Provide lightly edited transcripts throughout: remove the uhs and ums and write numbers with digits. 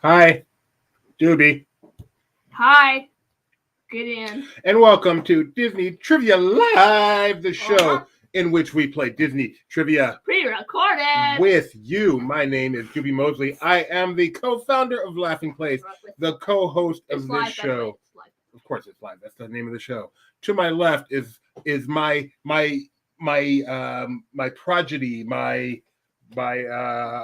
Hi, Doobie. Hi, Gideon. And welcome to Disney Trivia Live, the show in which we play Disney Trivia Pre-recorded with you. My name is Doobie Mosley. I am the co-founder of Laughing Place, the co-host of this show. Of course, it's live. That's the name of the show. To my left is my progeny, my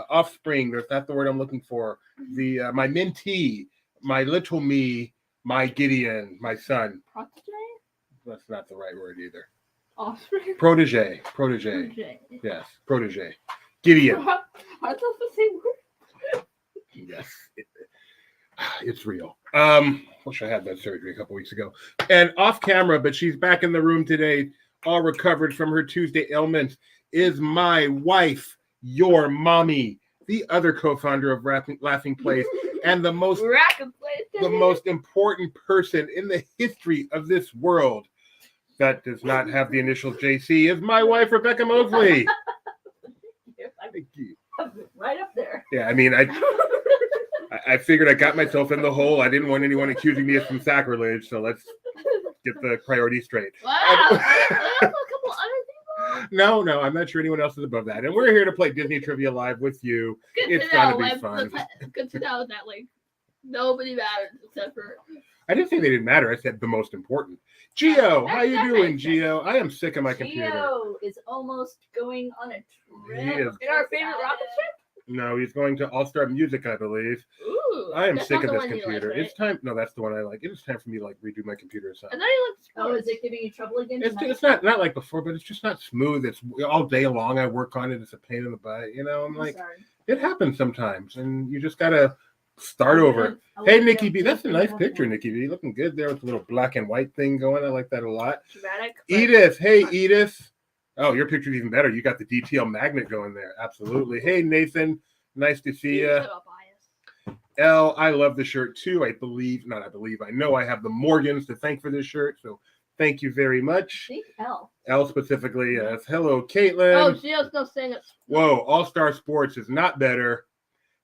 offspring. That's not the word I'm looking for. My mentee, my little me, my Gideon, my son. Protege? That's not the right word either. Offspring? Protege. Yes, protege. Gideon. Are those the same word? Yes, it's real. Wish I had that surgery a couple weeks ago. And off camera, but she's back in the room today, all recovered from her Tuesday ailments, is my wife, your mommy, the other co-founder of Laughing Place, and the most important person in the history of this world that does not have the initial JC is my wife, Rebecca Mosley. Thank you. Right up there. Yeah, I mean, I figured I got myself in the hole. I didn't want anyone accusing me of some sacrilege, so let's get the priorities straight. Wow. A couple other people? No, I'm not sure anyone else is above that. And we're here to play Disney Trivia Live with you. It's going to be fun. Good to know that, nobody matters except for... I didn't say they didn't matter. I said the most important. Gio, how you doing, Gio? I am sick of my computer. Gio is almost going on a trip. He is. In our favorite rocket ship? No, he's going to All-Star Music, I believe. Ooh. I am sick of this computer. Like, right? It's time. No, that's the one I like. It is time for me to redo my computer or something. And then he looks. Is it giving you trouble again? It's not like before, but it's just not smooth. It's all day long. I work on it. It's a pain in the butt. I'm like, sorry. It happens sometimes, and you just gotta start over. Hey, Nikki B, that's a nice picture, Nikki B. Looking good there with the little black and white thing going. I like that a lot. Dramatic. Edith, hey, Edith. Oh, your picture's even better. You got the DTL magnet going there. Absolutely. Hey, Nathan. Nice to see you. Elle, I love the shirt too. I know I have the Morgans to thank for this shirt. So thank you very much. Thank Elle. Elle specifically, yes. Hello, Caitlin. Oh, Gio's still saying it. Whoa, All-Star Sports is not better.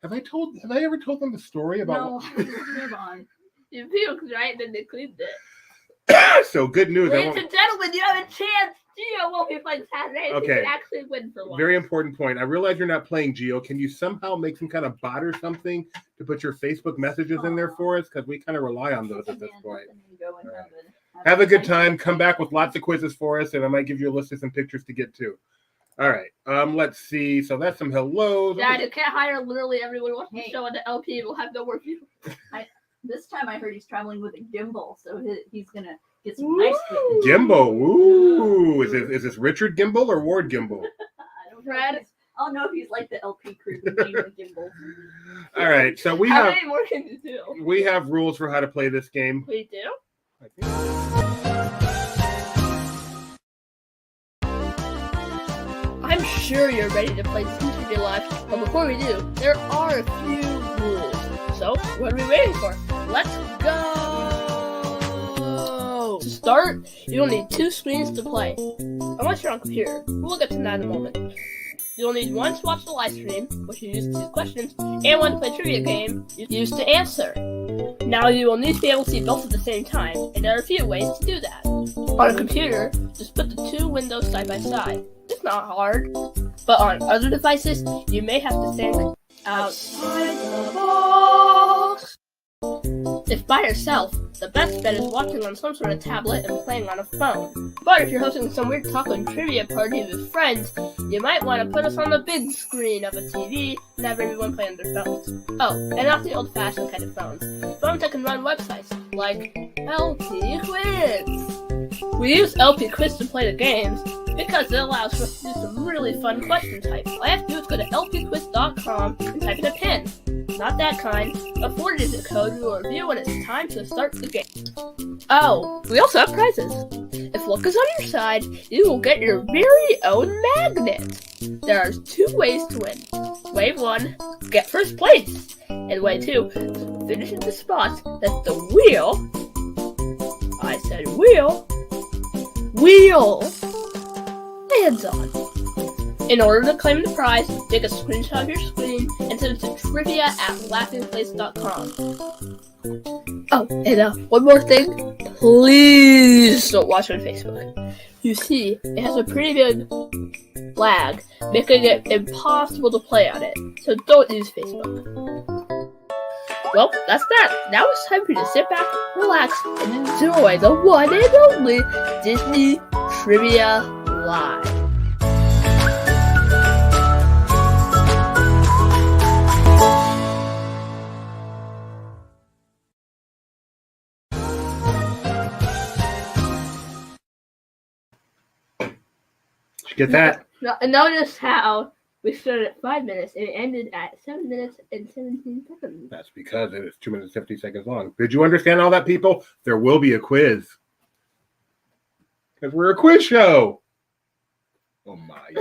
Have I ever told them the story about? No, move on. You puked, right? Then they cleaned it. So good news. Ladies and gentlemen, you have a chance. Gio won't be playing Saturday. Okay. He can actually win for once. Very important point. I realize you're not playing Gio. Can you somehow make some kind of bot or something to put your Facebook messages in there for us? Because we kind of rely on those at this point. Have a good time. Come back with lots of quizzes for us, and I might give you a list of some pictures to get to. All right. Let's see. So that's some hellos. Dad, you can't hire literally everyone watching the show on the LP. We'll have no more people. This time I heard he's traveling with a gimbal, so he's gonna get some nice footage. Gimbal. Ooh. Is this Richard Gimbal or Ward Gimbal? I don't know if he's like the LP crew named the gimbal. All right. So how many more can you do? We have rules for how to play this game. We do? I think. I'm sure you're ready to play Disney Trivia Live, but before we do, there are a few rules. So, what are we waiting for? Let's go! To start, you'll need 2 screens to play, unless you're on computer. We'll get to that in a moment. You'll need one to watch the live stream, which you use to choose questions, and one to play a trivia game, you use to answer. Now, you will need to be able to see both at the same time, and there are a few ways to do that. On a computer, just put the 2 windows side by side. It's not hard, but on other devices, you may have to stand outside the box. If by yourself, the best bet is watching on some sort of tablet and playing on a phone. But if you're hosting some weird taco and trivia party with friends, you might want to put us on the big screen of a TV and have everyone play on their phones. Oh, and not the old-fashioned kind of phones. Phones that can run websites, like LP Quiz. We use LP Quiz to play the games because it allows for us to do some really fun question types. All I have to do is go to lpquiz.com and type in a pin. Not that kind, a 4-digit code we will review when it's time to start the game. Oh, we also have prizes. If luck is on your side, you will get your very own magnet. There are 2 ways to win. Way 1, get first place. And way 2, finish in the spot that the wheel, I said wheel, lands on. In order to claim the prize, take a screenshot of your screen and send it to trivia@laughingplace.com. Oh, and one more thing. Please don't watch on Facebook. You see, it has a pretty big lag, making it impossible to play on it. So don't use Facebook. Well, that's that. Now it's time for you to sit back, relax, and enjoy the one and only Disney Trivia Live. Get that? Now, notice how we started at 5 minutes and it ended at 7 minutes and 17 seconds. That's because it is 2 minutes 50 seconds long. Did you understand all that, people? There will be a quiz. Because we're a quiz show. Oh my,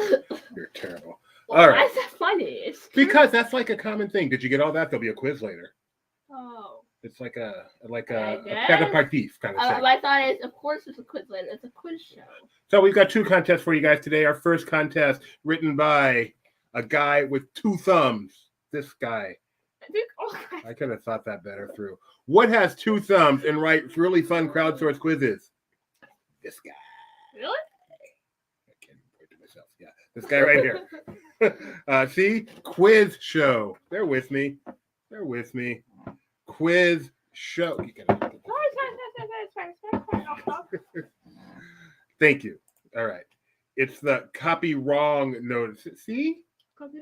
you're terrible. Well, All why right. is that funny? It's Because that's like a common thing. Did you get all that? There'll be a quiz later. Oh. It's like a guess. partif kind of thing. My thought is, of course, it's a quiz later. It's a quiz show. So we've got two contests for you guys today. Our first contest written by a guy with 2 thumbs. This guy. I could have thought that better through. What has 2 thumbs and writes really fun crowdsourced quizzes? This guy. Really? I can't point to myself. Yeah, this guy right here. See? Quiz show. Bear with me. Bear with me. Quiz show. Thank you. All right. It's the copy wrong notice. See? Copy.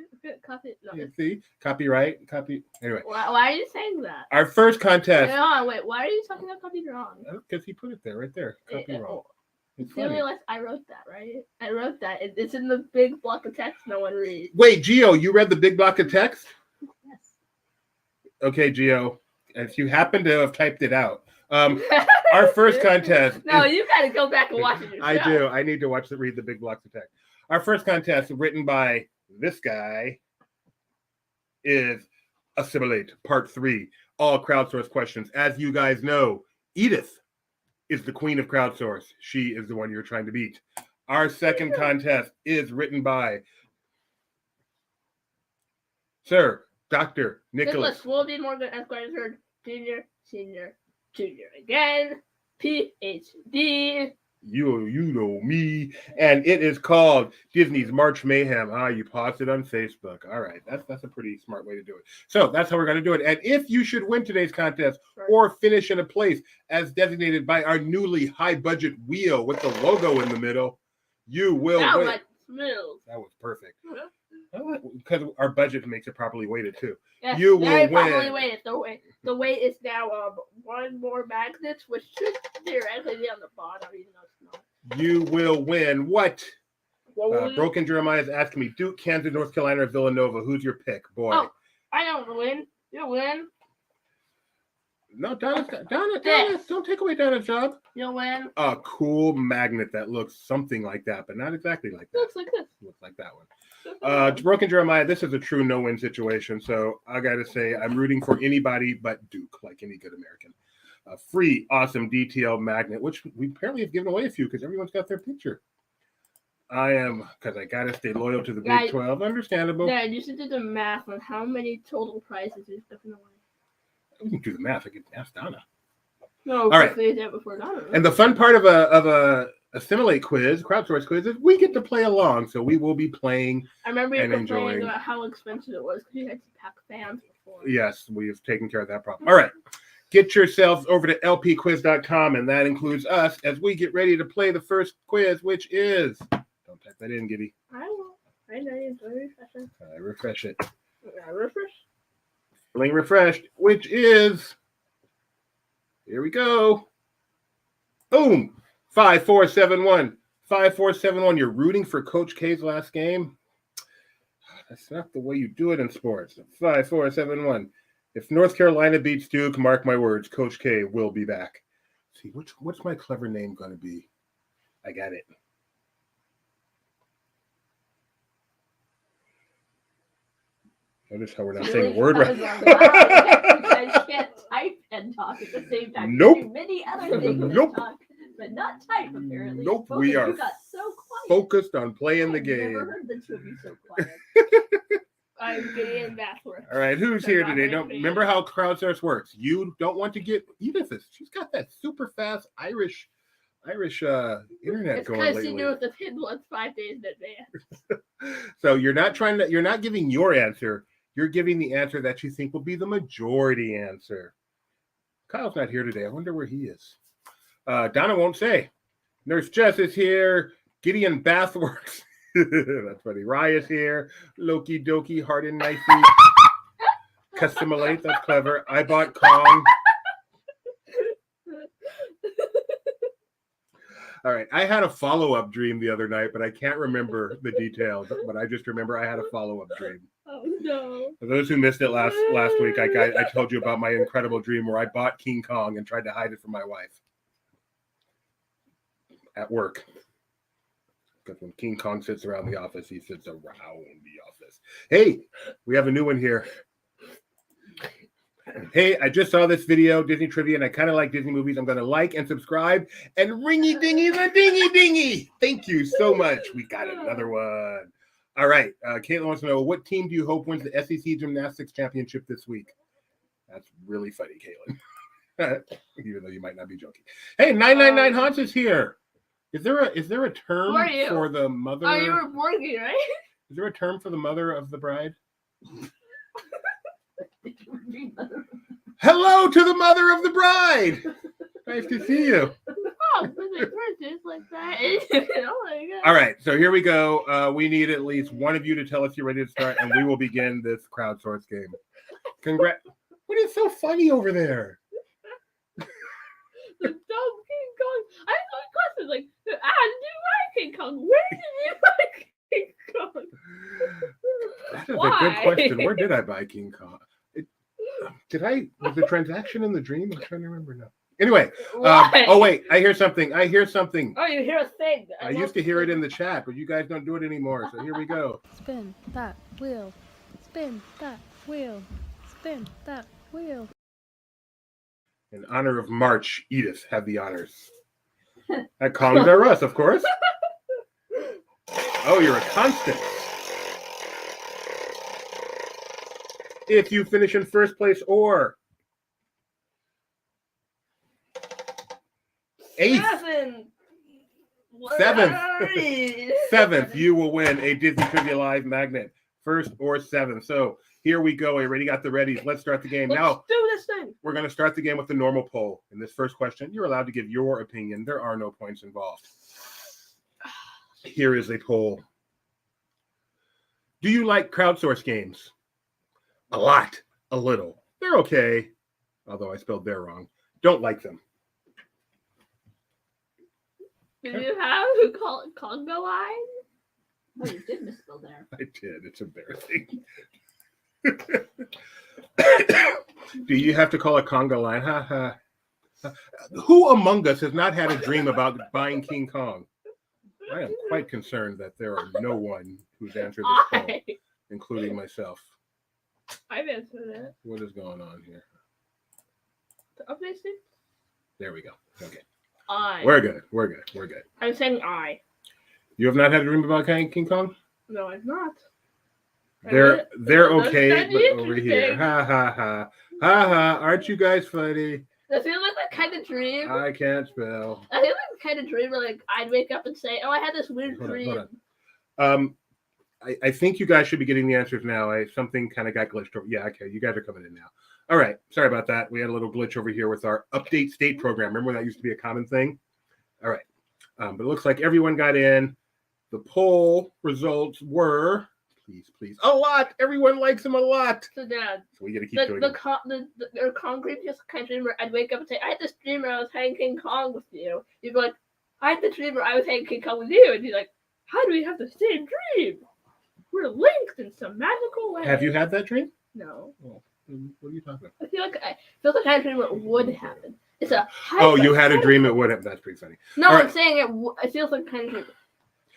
No. Yeah, see? Copyright. Copy. Anyway. Why are you saying that? Our first contest. Wait. Why are you talking about copy wrong? Because he put it there, right there. Copy wrong. It's You funny. realize I wrote that, right? I wrote that. It's in the big block of text no one reads. Wait, Gio, you read the big block of text? Yes. Okay, Gio. If you happen to have typed it out. Our first contest. No, you gotta go back and watch it yourself. I do. I need to read the big blocks of text. Our first contest, written by this guy, is Assimilate, Part 3. All crowdsourced questions. As you guys know, Edith is the queen of crowdsource. She is the one you're trying to beat. Our second contest is written by Sir Dr. Nicholas Willoughby Morgan, Esquire, third, junior, senior, junior again, PhD. You know me, and it is called Disney's March Mayhem. You paused it on Facebook. All right, that's a pretty smart way to do it. So that's how we're going to do it. And if you should win today's contest or finish in a place as designated by our newly high-budget wheel with the logo in the middle, you will win. That was perfect. Because our budget makes it properly weighted too. Yes, you will win. Properly weighted. The weight is now 1 more magnets, which should theoretically be on the bottom, even though it's not. You will win what? Broken Jeremiah is asking me: Duke, Kansas, North Carolina, or Villanova? Who's your pick, boy? Oh, I don't win. You'll win. No, Donna, don't take away Donna's job. You'll win. A cool magnet that looks something like that, but not exactly like that. Looks like this. Looks like that one. Broken Jeremiah, this is a true no-win situation, so I got to say I'm rooting for anybody but Duke, like any good American. A free, awesome DTL magnet, which we apparently have given away a few because everyone's got their picture. I am, because I got to stay loyal to the Big 12. Understandable. Dad, you should do the math on how many total prizes we've given away. We can do the math. I can ask Donna. No, all right. They did that before Donna. And the fun part of a Assimilate quiz, crowdsource quiz, is we get to play along. So we will be playing. I remember you complaining enjoying about how expensive it was because you had to pack fans before. Yes, we have taken care of that problem. All right. Get yourselves over to lpquiz.com, and that includes us as we get ready to play the first quiz, which is. Don't type that in, Giddy. I won't. I know you're very refreshing. I refresh it. Refresh. Feeling refreshed, which is. Here we go. Boom. 5-4-7-1. 5-4-7-1. You're rooting for Coach K's last game? That's not the way you do it in sports. 5-4-7-1. If North Carolina beats Duke, mark my words, Coach K will be back. See, what's my clever name going to be? I got it. Notice how we're not saying a word right. You guys can't type and talk at the same time. Nope. You do many other things Nope. and talk, but not type apparently. Nope, Both we of are You got so focused on playing the I've game. never heard the two of you so quiet. I'm getting bathwater. All right, who's here Not today? my Don't favorite. remember how crowdsource works. You don't want to get Edith. She's got that super fast Irish internet It's going because lately. she knew the pin was 5 days in advance. So you're not giving your answer. You're giving the answer that you think will be the majority answer. Kyle's not here today. I wonder where he is. Donna won't say. Nurse Jess is here. Gideon Bathworks. That's funny. Raya's here. Loki Doki, hard and knifey. Assimilate, that's clever. I bought Kong. All right. I had a follow-up dream the other night, but I can't remember the details. But I just remember I had a follow-up dream. Oh no. For those who missed it last week, I told you about my incredible dream where I bought King Kong and tried to hide it from my wife at work. Because when King Kong sits around the office, he sits around the office. Hey, we have a new one here. Hey, I just saw this video, Disney trivia, and I kind of like Disney movies. I'm going to like and subscribe. And ringy dingy the dingy dingy. Thank you so much. We got another one. All right. Caitlin wants to know, what team do you hope wins the SEC Gymnastics Championship this week? That's really funny, Caitlin. Even though you might not be joking. Hey, 999 Hans is here. Is there a term for the mother? Oh, you were working, right? Is there a term for the mother of the bride? Hello to the mother of the bride. Nice to see you. Oh, just like that. Oh my god. All right, so here we go. We need at least one of you to tell us you're ready to start, and we will begin this crowdsource game. Congrats. What is so funny over there? The dumb King Kong. I have no questions like, did you buy King Kong? Where did you buy King Kong? That is a good question. Where did I buy King Kong? Was the transaction in the dream? I'm trying to remember now. Anyway, oh wait, I hear something. Oh, you hear a thing. I used to hear it in the chat, but you guys don't do it anymore. So here we go. Spin that wheel. Spin that wheel. Spin that wheel. In honor of March, Edith had the honors. That Kongs are us, of course. Oh, you're a constant. If you finish in first place or eighth, seventh, you will win a Disney Trivia Live magnet. First or seventh. So here we go. I already got the readies. Let's start the game. Now, do this thing. We're going to start the game with the normal poll. In this first question, you're allowed to give your opinion. There are no points involved. Here is a poll. Do you like crowdsource games? A lot. A little. They're okay. Although I spelled "they're" wrong. Don't like them. Did you have to call it Congo line? Oh, you did misspell there. I did. It's embarrassing. Do you have to call it Congo line? Ha ha. Who among us has not had a dream about buying King Kong? I am quite concerned that there are no one who's answered this poll, including myself. I've answered it. What is going on here? The update thing? There we go. Okay. We're good. I'm saying I. You have not had a dream about King Kong? No, I've not. They're okay, That'd but be over here. interesting. Ha ha ha. Ha ha. Aren't you guys funny? That feels like that kind of dream. I can't spell. I feel like the kind of dream where like I'd wake up and say, "Oh, I had this weird dream." Hold on. I think you guys should be getting the answers now. Something kind of got glitched over. Yeah, okay, you guys are coming in now. All right, sorry about that. We had a little glitch over here with our update state program. Remember when that used to be a common thing? All right, but it looks like everyone got in. The poll results were, please, a lot. Everyone likes him a lot. So, Dad, So we got to keep doing it. the concrete just kind of dream where I'd wake up and say, "I had this dream where I was hanging King Kong with you." You'd be like, "I had the dream where I was hanging King Kong with you," and you're like, "How do we have the same dream? We're linked in some magical way." Have you had that dream? No. Oh, what are you talking about? I feel like I had a dream where it would happen. It's a Oh, you had a dream it would have. That's pretty funny. No, All I'm right. saying it feels like kind of dream.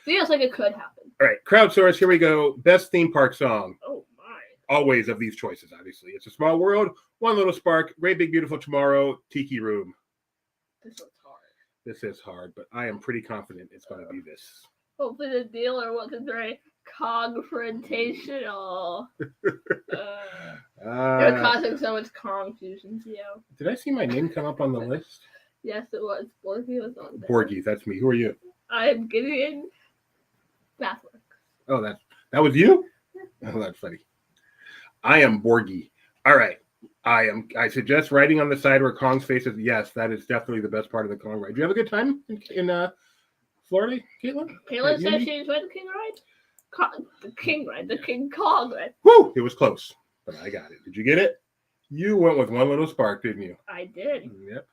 Feels like it could happen. All right, crowdsource. Here we go. Best theme park song. Oh my. Always of these choices, obviously. It's a Small World, One Little Spark, Great Big Beautiful Tomorrow, Tiki Room. This one's hard. This is hard, but I am pretty confident it's going to be this. Hopefully the dealer wasn't very confrontational. You're causing so much confusion, Theo. Did I see my name come up on the list? Yes, it was. Borgie was on there. Borgie, that's me. Who are you? I'm Gideon Mathworks. Oh, that was you? Oh, that's funny. I am Borgie. All right. I suggest writing on the side where Kong's face is. Yes, that is definitely the best part of the Kong ride. Do you have a good time in Florida, Caitlin? Caitlin said she enjoyed the King ride. The King ride, the King Kong ride. Woo! It was close, but I got it. Did you get it? You went with one little spark, didn't you? I did. Yep.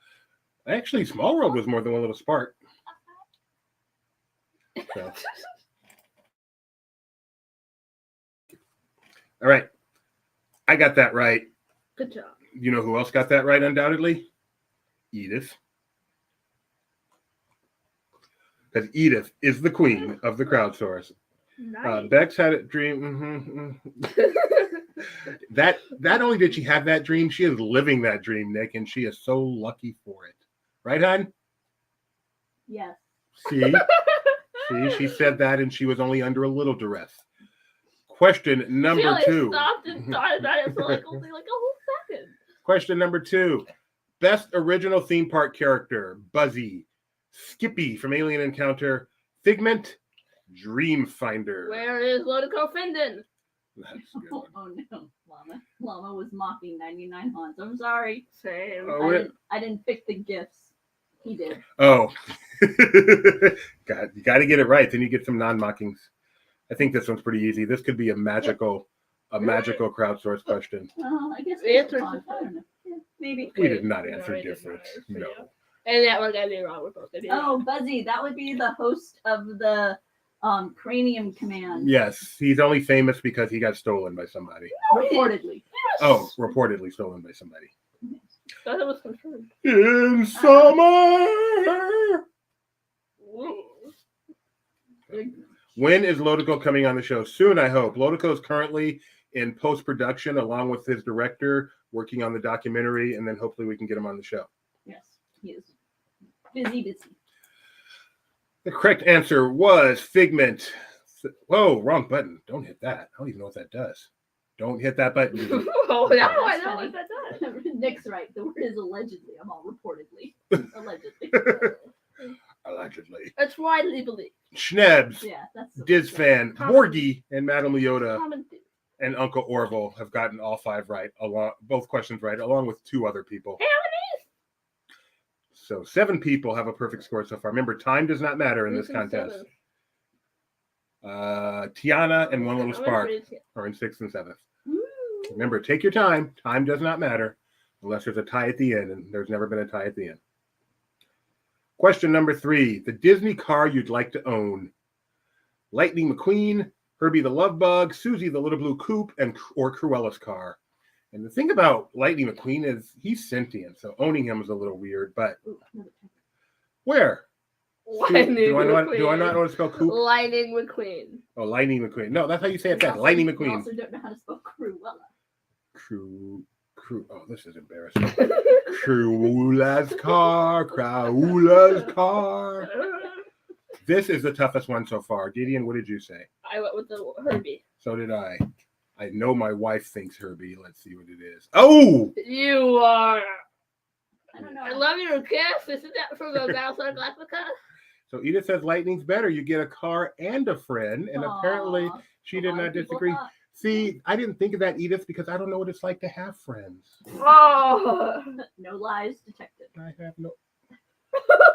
Actually, Small World was more than one little spark. So. All right. I got that right. Good job. You know who else got that right, undoubtedly? Edith. Because Edith is the queen of the crowdsource. Nice. Bex had a dream. That not only did she have that dream, she is living that dream, Nick, and she is so lucky for it. Right, hon? Yes. See, she said that, and she was only under a little duress. Question number 2. Stopped and thought about it for only a whole second. Question number 2. Best original theme park character: Buzzy, Skippy from Alien Encounter, Figment, Dreamfinder. Where is Lotico Findon? That's good. Oh no, Llama was mocking 99 Hans. I'm sorry. Same. I didn't pick the gifts. He did. Oh, you got to get it right. Then you get some non-mockings. I think this one's pretty easy. This could be a magical crowdsource question. I guess The answer is I don't know. Yeah, maybe. We did not answer different. No. And that one got me wrong. We're both gonna Oh, Buzzy, that would be the host of the Cranium Command. Yes, he's only famous because he got stolen by somebody. Reportedly. Oh, reportedly stolen by somebody. I thought it was confirmed. In summer. When is Lotico coming on the show? Soon, I hope. Lotico is currently in post-production along with his director, working on the documentary, and then hopefully we can get him on the show. Yes, he is busy. The correct answer was Figment. Whoa, wrong button. Don't hit that. I don't even know what that does. Don't hit that button. Oh, now I know what that does. Nick's right. The word is allegedly. I'm all reportedly. Allegedly. Allegedly. It's widely believed. Schnebs, Yeah, that's Diz Fan, Borgie, and Madame Leota Common theme. and Uncle Orville have gotten all 5 right, both questions right, along with 2 other people. Hey, So 7 people have a perfect score so far. Remember, time does not matter in this contest. Tiana and One Little Spark are in 6th and 7th. Remember, take your time. Time does not matter unless there's a tie at the end, and there's never been a tie at the end. Question number 3. The Disney car you'd like to own. Lightning McQueen, Herbie the Love Bug, Susie the Little Blue Coupe, or Cruella's car. And the thing about Lightning McQueen is he's sentient, so owning him is a little weird, but where? Do I not know how to spell coupe? Lightning McQueen. Oh, Lightning McQueen. No, that's how you say it. Lightning You McQueen. also don't know how to spell Cruella. Oh, this is embarrassing. Cruella's car. This is the toughest one so far. Gideon, what did you say? I went with the Herbie. So did I. I know my wife thinks Herbie. Let's see what it is. Oh! You are. I don't know. I love your kiss. Isn't that from the Battlestar Galactica? So Edith says Lightning's better. You get a car and a friend. And apparently she did not disagree. See, I didn't think of that, Edith, because I don't know what it's like to have friends. Oh. No lies detected. I have no.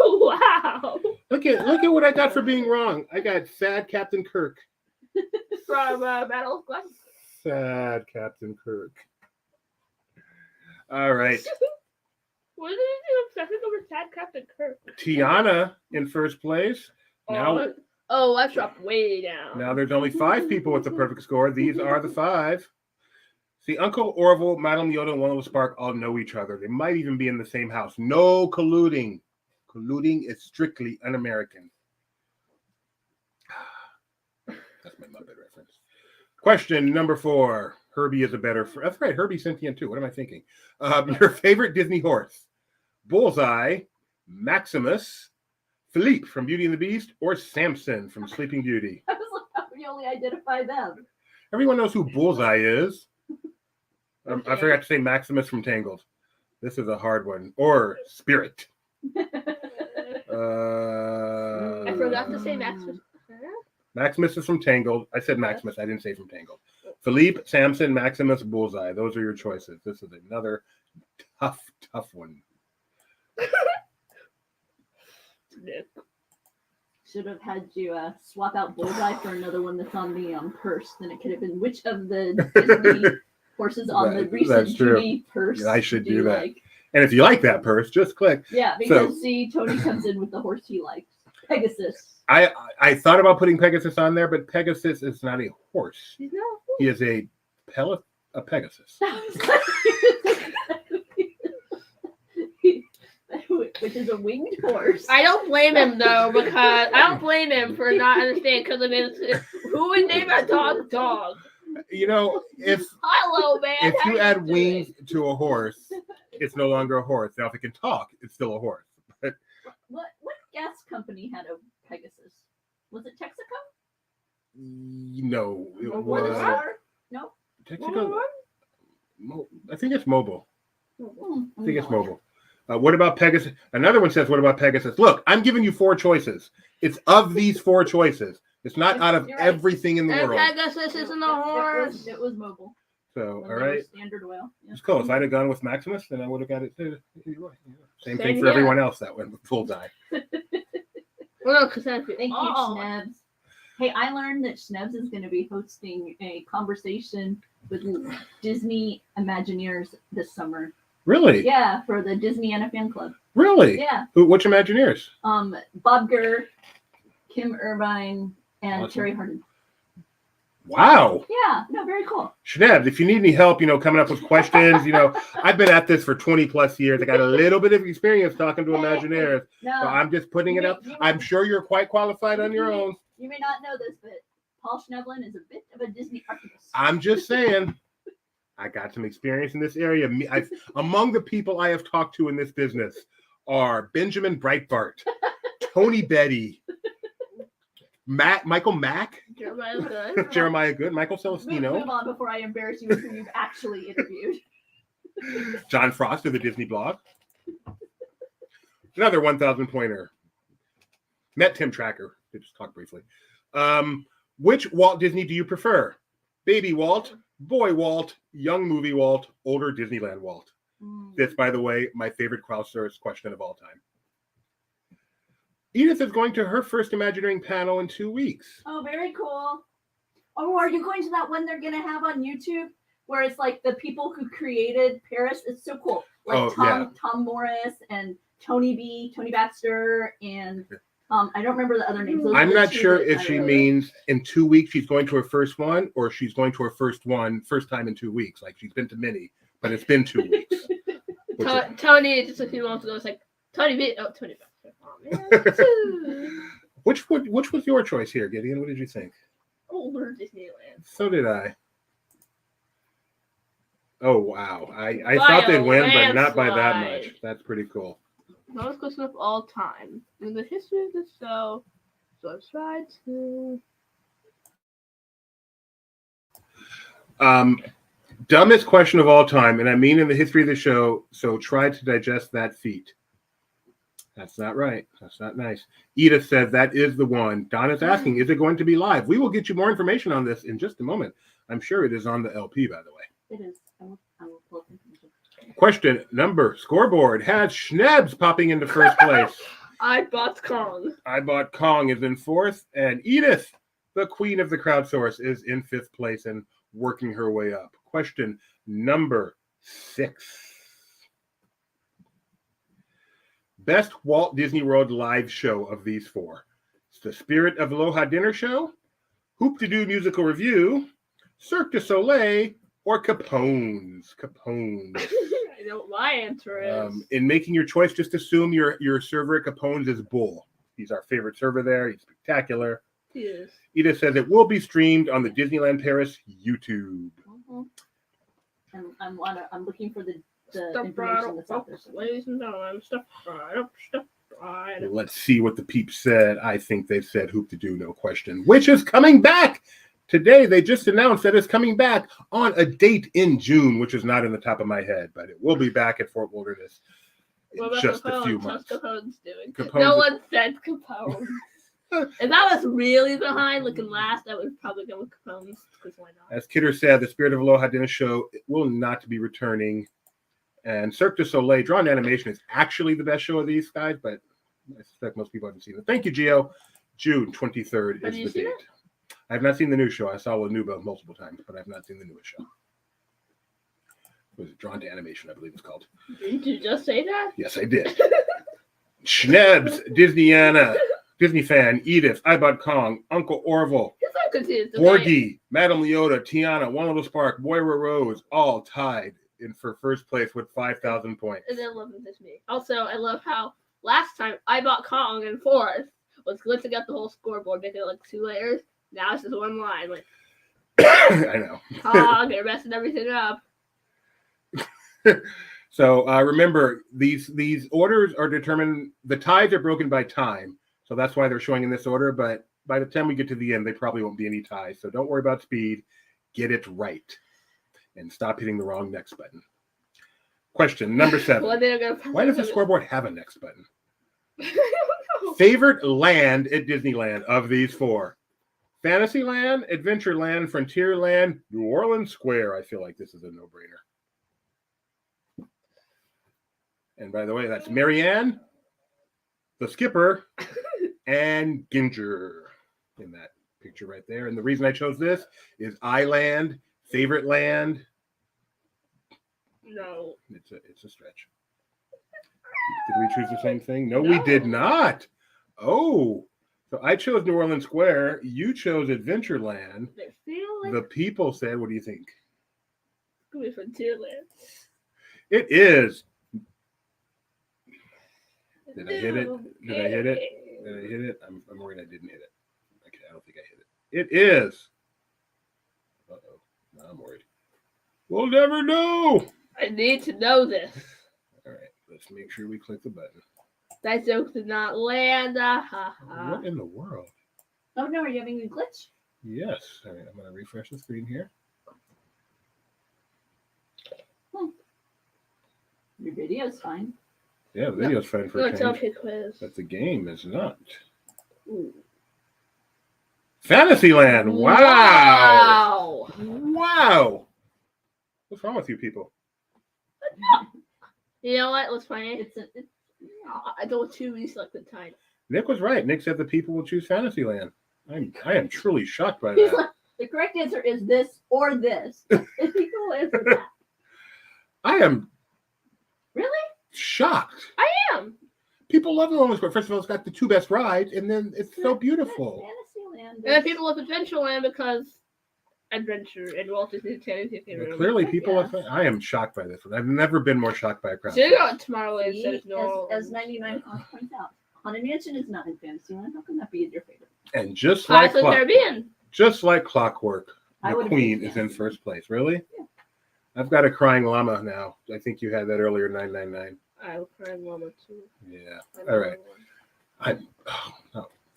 Wow. Look at what I got for being wrong. I got sad Captain Kirk. From Battle Quest. Sad Captain Kirk. All right. What did you do obsessing over sad Captain Kirk? Tiana in first place. Now, I've dropped way down. now there's only 5 people with the perfect score. These are the 5. See, Uncle Orville, Madame Leota, and One Little Spark all know each other. They might even be in the same house. No colluding. Colluding is strictly un-American. That's my Muppet reference. Question number 4. Herbie is a better... That's right, Herbie's sentient too. What am I thinking? Your favorite Disney horse. Bullseye, Maximus, Philippe from Beauty and the Beast, or Samson from Sleeping Beauty? I was like, how can you only identify them? Everyone knows who Bullseye is. I forgot to say Maximus from Tangled. This is a hard one. Or Spirit. I forgot to say Maximus. Maximus is from Tangled. I said Maximus. I didn't say from Tangled. Philippe, Samson, Maximus, Bullseye. Those are your choices. This is another tough one. Should have had you swap out Bullseye for another one that's on the purse. Then it could have been which of the Disney horses on the recent Judy purse. Yeah, I should do that. Like? And if you like that purse, just click. Yeah, because see, Tony comes in with the horse he likes, Pegasus. I thought about putting Pegasus on there, but Pegasus is not a horse. He's not. He is a Pegasus. Which is a winged horse. I don't blame him though, because I don't blame him for not understanding. Because I mean, who would name a dog? You know, if hello man, if you add wings to a horse, it's no longer a horse. Now, if it can talk, it's still a horse. But what gas company had a Pegasus? Was it Texaco? No, it was. No, Texaco. I think it's Mobile. I think it's Mobile. What about Pegasus? Another one says, what about Pegasus? Look, I'm giving you 4 choices. It's of these 4 choices. It's not out of everything in the world. Pegasus isn't a horse. It was Mobile. So, all right. Standard oil. Yeah. It's cool. If I'd have gone with Maximus, then I would have got it too. Same thing for everyone else that went with Bullseye. Thank you, Schnebs. Hey, I learned that Schnebs is going to be hosting a conversation with Disney Imagineers this summer. Really? Yeah, for the Disneyana fan club. Really? Yeah. Which Imagineers? Bob Gurr, Kim Irvine, and Terry Hardin. Wow. Yeah, no, very cool. Schnebs, if you need any help, coming up with questions, I've been at this for 20 plus years. I got a little bit of experience talking to Imagineers. No, so I'm just putting it up. I'm sure you're quite qualified on your own. You may not know this, but Paul Schneblin is a bit of a Disney archivist. I'm just saying. I got some experience in this area. Among the people I have talked to in this business are Benjamin Breitbart, Tony Betty, Michael Mack, Jeremiah Good, Michael Celestino. Move on before I embarrass you with who you've actually interviewed. John Frost of the Disney blog. Another 1,000 pointer. Met Tim Tracker. They just talked briefly. Which Walt Disney do you prefer? Baby Walt, Boy Walt, Young Movie Walt, Older Disneyland Walt. This, by the way, my favorite crowdsourced question of all time. Edith is going to her first Imagineering panel in 2 weeks. Oh, very cool. Oh, are you going to that one they're going to have on YouTube where it's like the people who created Paris? It's so cool. Like Tom Morris and Tony Baxter and I don't remember the other names. I'm not sure if she means in 2 weeks she's going to her first one, or she's going to her first time in 2 weeks. Like she's been to many, but it's been 2 weeks. Tony, just a few months ago, it's like Tony Baxter. Which was your choice here, Gideon? What did you think? Older Disneyland. So did I. Oh wow! I thought they'd win, but not by that much. That's pretty cool. Longest question of all time in the history of the show. So I've tried to. Dumbest question of all time, and I mean in the history of the show. So try to digest that feat. That's not right. That's not nice. Edith said that is the one. Donna's asking, is it going to be live? We will get you more information on this in just a moment. I'm sure it is on the LP, by the way. It is. I will pull up information. Question number scoreboard has Schnebs popping into first place. I bought Kong. I bought Kong is in fourth, and Edith, the queen of the crowdsource, is in fifth place and working her way up. Question number 6. Best Walt Disney World live show of these 4. It's the Spirit of Aloha Dinner Show, Hoop-de-Doo Musical Review, Cirque du Soleil, or Capone's. I know what my answer is. In making your choice, just assume your server at Capone's is Bull. He's our favorite server there. He's spectacular. He is. Edith says it will be streamed on the Disneyland Paris YouTube. Mm-hmm. I'm looking for the information that's out there. Ladies and gentlemen, stuff right up. Let's see what the peeps said. I think they said Hoop to Do, no question, which is coming back. Today, they just announced that it's coming back on a date in June, which is not in the top of my head, but it will be back at Fort Wilderness in just a few months. How's Capone's doing? Capone's No one said Capone. If that was really behind looking last, I would probably go with Capone's, because why not? As Kidder said, the Spirit of Aloha Dinner Show will not be returning. And Cirque du Soleil, Drawn Animation, is actually the best show of these guys, but I suspect most people haven't seen it. Thank you, Gio. June 23rd is the date. I have not seen the new show. I saw Lanuba multiple times, but I have not seen the newest show. Was it Drawn to Animation, I believe it's called. Did you just say that? Yes, I did. Schnebs, Disneyana, Disney fan, Edith, I Bought Kong, Uncle Orville, Yes, I'm confused. Borgie, Madame Leota, Tiana, One Little Spark, Moira Rose, all tied in for first place with 5,000 points. And then 11th is me. Also, I love how last time I bought Kong in 4th was glitching out the whole scoreboard, making it like 2 layers. Now it's just one line. Like, I know. Kong, they're messing everything up. So remember, these orders are determined, the ties are broken by time. So that's why they're showing in this order. But by the time we get to the end, they probably won't be any ties. So don't worry about speed. Get it right. And stop hitting the wrong next button. Question number 7. Why does the scoreboard have a next button? Favorite land at Disneyland of these 4? Fantasyland, Adventureland, Frontierland, New Orleans Square. I feel like this is a no-brainer. And by the way, that's Marianne, the skipper, and Ginger in that picture right there. And the reason I chose this is Island, favorite land. No. It's a stretch. Did we choose the same thing? No, we did not. Oh, so I chose New Orleans Square. You chose Adventureland. The people said, what do you think? It's going to be Frontierland. It is. Did I hit it? Did I hit it? Did I hit it? I'm worried I didn't hit it. Okay, I don't think I hit it. It is. Uh-oh. Now I'm worried. We'll never know. I need to know this. All right, let's make sure we click the button. That joke did not land. What in the world? Oh no, are you having a glitch? Yes. All right, I'm going to refresh the screen here. Your video's fine. Yeah, the video's fine for a change. Quiz. But the game is not. Ooh. Fantasyland! Wow! Wow! What's wrong with you people? You know what? What's funny? I don't choose like the time. Nick was right. Nick said the people will choose Fantasyland. I am truly shocked by that. The correct answer is this or this. If people answer that. I am really shocked. I am. People love New Orleans Square. First of all, it's got the 2 best rides, and then it's so beautiful. Fantasyland. And then people love Adventureland because adventure and Walt Disney Channel. Clearly, people are. I am shocked by this one. I've never been more shocked by a crowd. So you got Tomorrowland instead of New As 99 points out, Haunted Mansion is not in Fantasyland. How can that be your favorite? And just like clockwork, I the Queen is in first place. Really? Yeah. I've got a crying llama now. I think you had that earlier, 999. I have a crying llama too. Yeah. All right.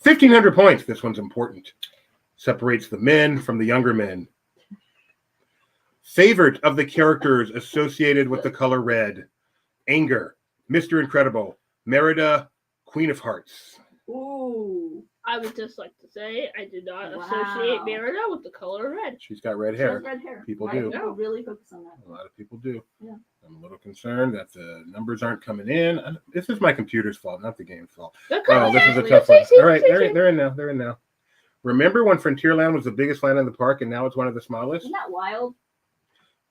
1,500 points. This one's important. Separates the men from the younger men. Favorite of the characters associated with the color red. Anger, Mr. Incredible, Merida, Queen of Hearts. Ooh. I would just like to say I do not associate Merida with the color red. She's got red hair. She has red hair. People do. I really focus on that. A lot of people do. Yeah. I'm a little concerned that the numbers aren't coming in. This is my computer's fault, not the game's fault. Oh, this is a tough one. All right, they're in now. They're in now. Remember when Frontierland was the biggest land in the park, and now it's one of the smallest? Isn't that wild?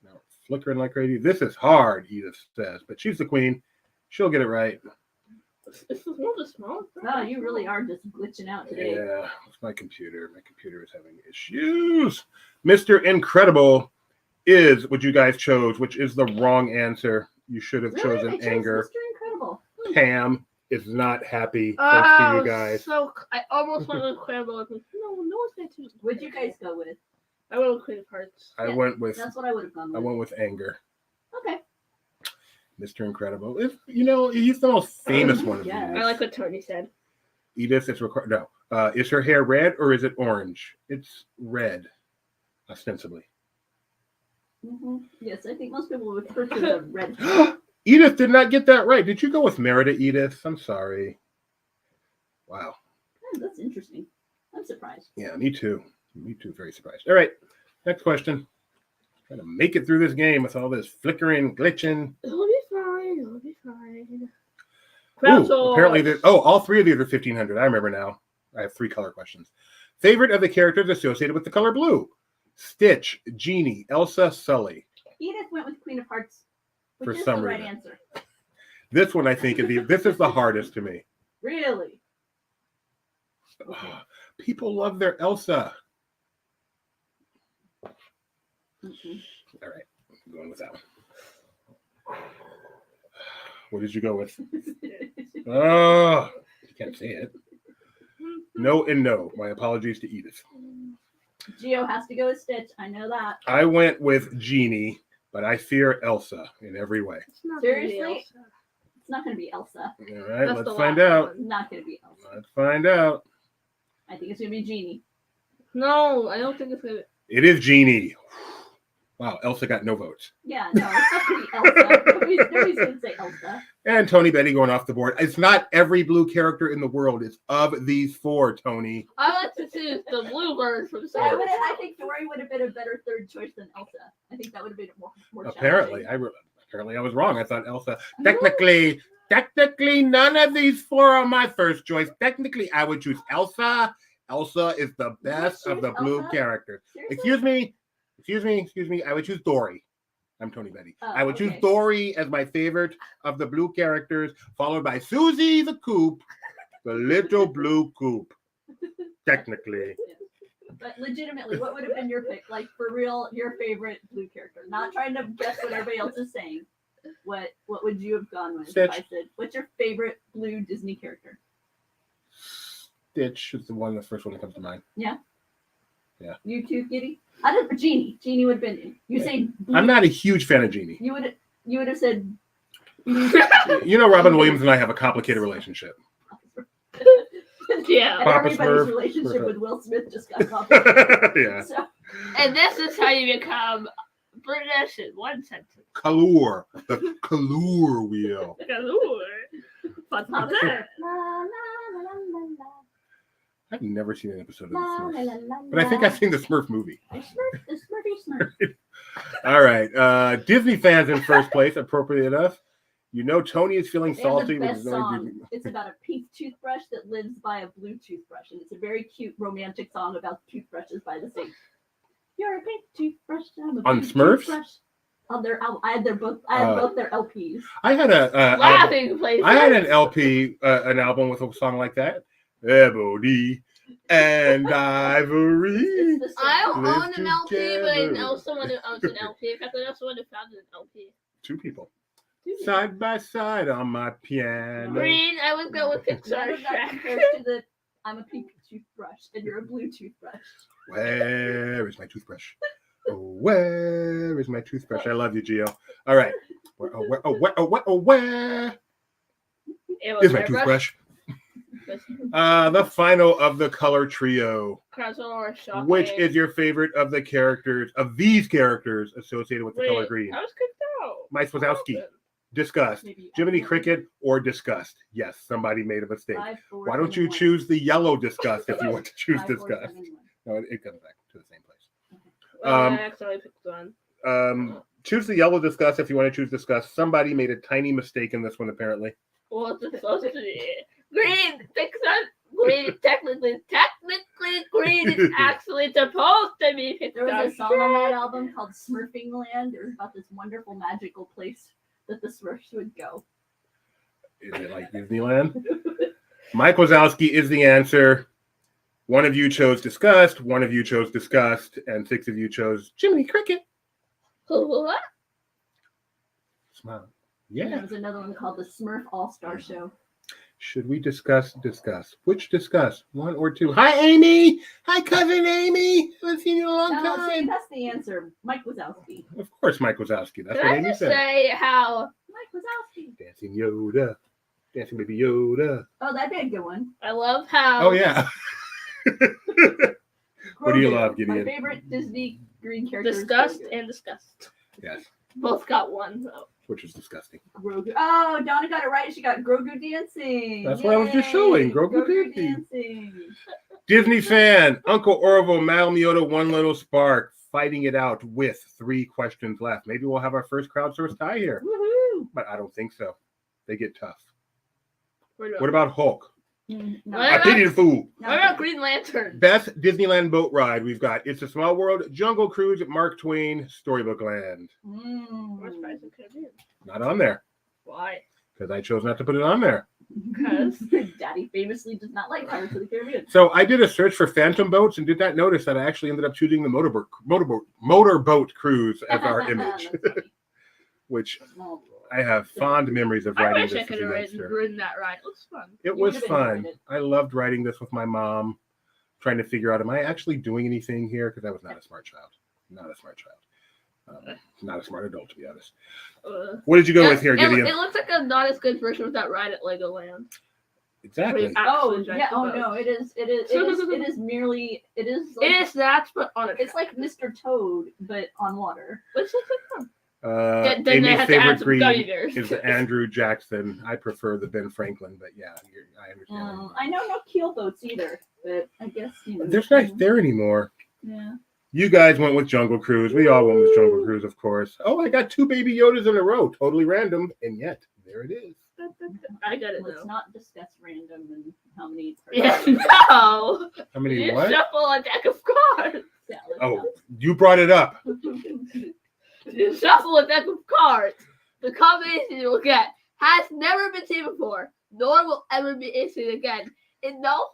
No, flickering like crazy. This is hard, Edith says, but she's the queen. She'll get it right. This is one of the smallest. No, you really are just glitching out today. Yeah, it's my computer. My computer is having issues. Mr. Incredible is what you guys chose, which is the wrong answer. You should have chosen Anger. Mr. Incredible. Pam is not happy. Thanks to you guys. So I almost went with Incredible. No one's going to choose. What'd you guys go with? I went with Queen of Hearts. I went with. That's what I would have gone with. I went with Anger. Okay. Mr. Incredible. He's the most famous one of Yeah. these. I like what Tony said. Edith, it's required. No. Is her hair red or is it orange? It's red, ostensibly. Mm-hmm. Yes, I think most people would refer to the red. Edith did not get that right. Did you go with Merida, Edith? I'm sorry. Wow. Oh, that's interesting. I'm surprised. Yeah, me too. Me too. Very surprised. All right. Next question. Trying to make it through this game with all this flickering, glitching. It'll be fine. It'll be fine. Ooh, apparently, all three of these are 1500. I remember now. I have 3 color questions. Favorite of the characters associated with the color blue? Stitch, Genie, Elsa, Sully. Edith went with Queen of Hearts, which For is some the right reason. answer. This one, I think, this is the hardest to me. Really? People love their Elsa. Mm-hmm. All right, I'm going with that one. What did you go with? Oh, you can't say it. No and no. My apologies to Edith. Gio has to go with Stitch. I know that. I went with Genie, but I fear Elsa in every way. It's not Seriously? gonna be Elsa. It's not going to be Elsa. All right, That's let's the find last out. one. Not going to be Elsa. Let's find out. I think it's going to be Genie. No, I don't think it's gonna. It is Genie. Wow, Elsa got no votes. Yeah, no, it's not going to be Elsa. Nobody's going to say Elsa. And Tony Betty going off the board. It's not every blue character in the world. It's of these 4, Tony. I like to see the bluebird from I Star. I think Dory would have been a better third choice than Elsa. I think that would have been more Apparently, challenging. I was wrong. I thought Elsa. Technically, none of these 4 are my first choice. Technically, I would choose Elsa. Elsa is the best of the blue Elsa? characters. Seriously? Excuse me. I would choose Dory. I'm Tony Betty. Oh, I would choose okay. Dory as my favorite of the blue characters, followed by Susie the Coop, the little blue coop. Technically. But legitimately, what would have been your pick? Like, for real, your favorite blue character? Not trying to guess what everybody else is saying. What would you have gone with Stitch. if I said, what's your favorite blue Disney character? Stitch is the first one that comes to mind. You too, Kitty? I did for Genie. Genie would have been. You say blue. I'm not a huge fan of Genie. You would have said. You know, Robin Williams and I have a complicated relationship. Yeah. And Papa everybody's Smurf. relationship with Will Smith just got complicated. Yeah. So, And this is how you become British in one sentence. Kallur. The Kallur wheel. la, la, la, la, la, la. I've never seen an episode of The La, la, Smurfs. la, la, But I think la. I've seen the Smurf movie. The Smurfy. All right. Disney fans in first place, appropriate enough. You know Tony is feeling And salty. the which best is only song. It's about a pink toothbrush that lives by a blue toothbrush, and it's a very cute romantic song about toothbrushes by the same. You're a pink toothbrush. I'm a On pink Smurfs? toothbrush. On their, I had both their LPs. I had a Laughing places. I had an LP, an album with a song like that. Ebony and Ivory. It's the I same. don't own an LP, but I Together. know someone who owns an LP. In fact, I know someone who found an LP. 2 people. Side by side on my piano. Green, I would go with None Pixar of that Shrek. compares to the I'm a pink toothbrush and you're a blue toothbrush. Where is my toothbrush? Oh, where is my toothbrush? I love you, Gio. All right. Where It was is my airbrush. toothbrush? The final of the color trio. Shocking. Which is your favorite of the characters, of these characters associated with the color green? I was kicked out. Mike Wazowski. Disgust. Maybe Jiminy Cricket or disgust? Yes, somebody made a mistake. 5, 4, Why don't 7, you 1. choose the yellow disgust if you want to choose 5, 4, disgust? 7, 1. No, it comes back to the same place. Well, Um, I accidentally picked one. Choose the yellow disgust if you want to choose disgust. Somebody made a tiny mistake in this one, apparently. Well, it's supposed to be green. Pixar green. Technically, green is actually supposed to be Pixar. There was a song on that album called Smurfing Land. It was about this wonderful magical place that the Smurfs would go. Is it like Disneyland? Mike Wazowski is the answer. 1 of you chose disgust, 1 of you chose disgust, and 6 of you chose Jiminy Cricket. What? Smile. There Yeah. was another one called the Smurf All-Star Show. Should we discuss? Which discuss? One or two? Hi, Amy. Hi, cousin Amy. Haven't seen you in a long No, see, time. that's the answer. Mike Wazowski. Of course, Mike Wazowski. That's Can what I Amy just said. say how Mike Wazowski. Dancing Yoda. Dancing baby Yoda. Oh, that'd be a good one. I love how Oh, yeah. What do you Grogu. love, Gideon? My favorite Disney green character. is disgust Grogu. and disgust Yes, both got one. So. which is disgusting. Grogu. Oh, Donna got it right. She got Grogu dancing. That's what I was just showing. Yay. Grogu dancing. Disney fan, Uncle Orville, Madame Yoda, One Little Spark, fighting it out with 3 questions left. Maybe we'll have our first crowdsourced tie here, Woohoo! but I don't think so. They get tough. What What about Hulk? No. What I pity the fool. about Green Lantern? Best Disneyland boat ride we've got. It's a Small World, Jungle Cruise, Mark Twain, Storybook Land. Where's Pirates of the Caribbean? Not on there Why? because I chose not to put it on there. Because Daddy famously does not like Pirates of the Caribbean. So I did a search for phantom boats and did not notice that I actually ended up choosing the motorboat cruise as our image, That's funny. which Small I have fond memories of I riding wish I this could as a have youngster. ridden that ride. It looks fun. It You was would've fun. enjoyed it. I loved riding this with my mom, trying to figure out, am I actually doing anything here? Because I was not a smart child. Not a smart child. Not a smart adult, to be honest. What did you go with here, Gideon? It looks like a not as good version of that ride at Legoland. Exactly. Oh Actually, yeah. Oh Jack the no, Boat. it is. It is. It is. It is merely. It is. Like, It is that, but on a It's like Mr. Toad, but on water. Which looks like fun. Amy's they have to favorite add some breed gummy bears. is the Andrew Jackson. I prefer the Ben Franklin, but yeah, I understand. I know no keel boats either, but I guess you know. There's not there anymore. Yeah. You guys went with Jungle Cruise. We all went with Jungle Cruise, of course. Oh, I got 2 Baby Yodas in a row. Totally random, and yet there it is. I got it Let's though. not discuss random and how many. Yeah, no. How many? You What? shuffle a deck of cards. Yeah, let's Oh, you brought it up. You shuffle a deck of cards. The combination you will get has never been seen before, nor will ever be issued again in the whole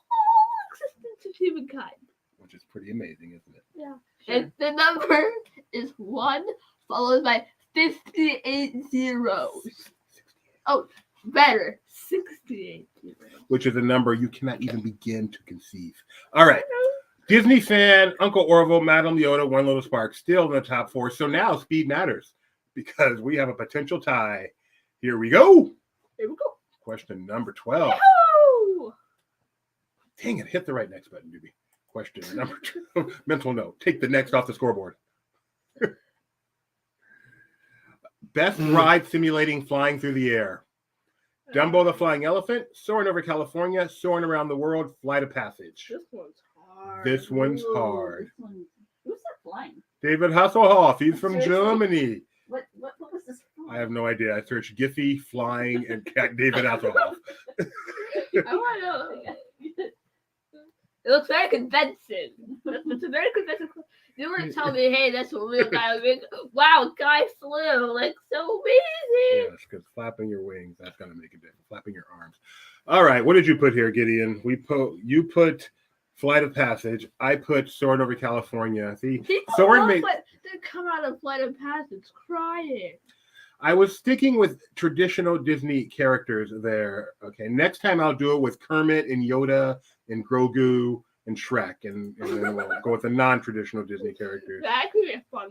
existence of humankind. Which is pretty amazing, isn't it? Yeah. Sure. And the number is 1 followed by 58 zeros. 68. Oh, better. 68 zeros. Which is a number you cannot even begin to conceive. All right. Disney fan, Uncle Orville, Madame Yoda, One Little Spark, still in the top 4. So now speed matters because we have a potential tie. Here we go. Here we go. Question number 12. Yahoo! Dang it, hit the right next button, Doobie. Question number 2. Mental note. Take the next off the scoreboard. Best ride simulating flying through the air. Dumbo the Flying Elephant, Soaring Over California, Soaring Around the World, Flight of Passage. This one's hard. This one's Ooh, hard. this one- Who's that flying? David Hasselhoff, he's from Seriously? Germany. What was this from? I have no idea. I searched Giphy, flying, and David Hasselhoff. I want to know. It looks very convincing. It's a very convincing. You were to tell me, hey, that's a real guy. I'd be like, wow, guy flew. Like, so amazing. Yes, because flapping your wings, that's going to make a difference. Flapping your arms. All right, what did you put here, Gideon? You put Flight of Passage. I put Soaring Over California. See, People Soaring love made... it. They come out of Flight of Passage crying. I was sticking with traditional Disney characters there. Okay, next time I'll do it with Kermit and Yoda and Grogu and Shrek, and then we'll go with the non-traditional Disney characters. That could be a fun,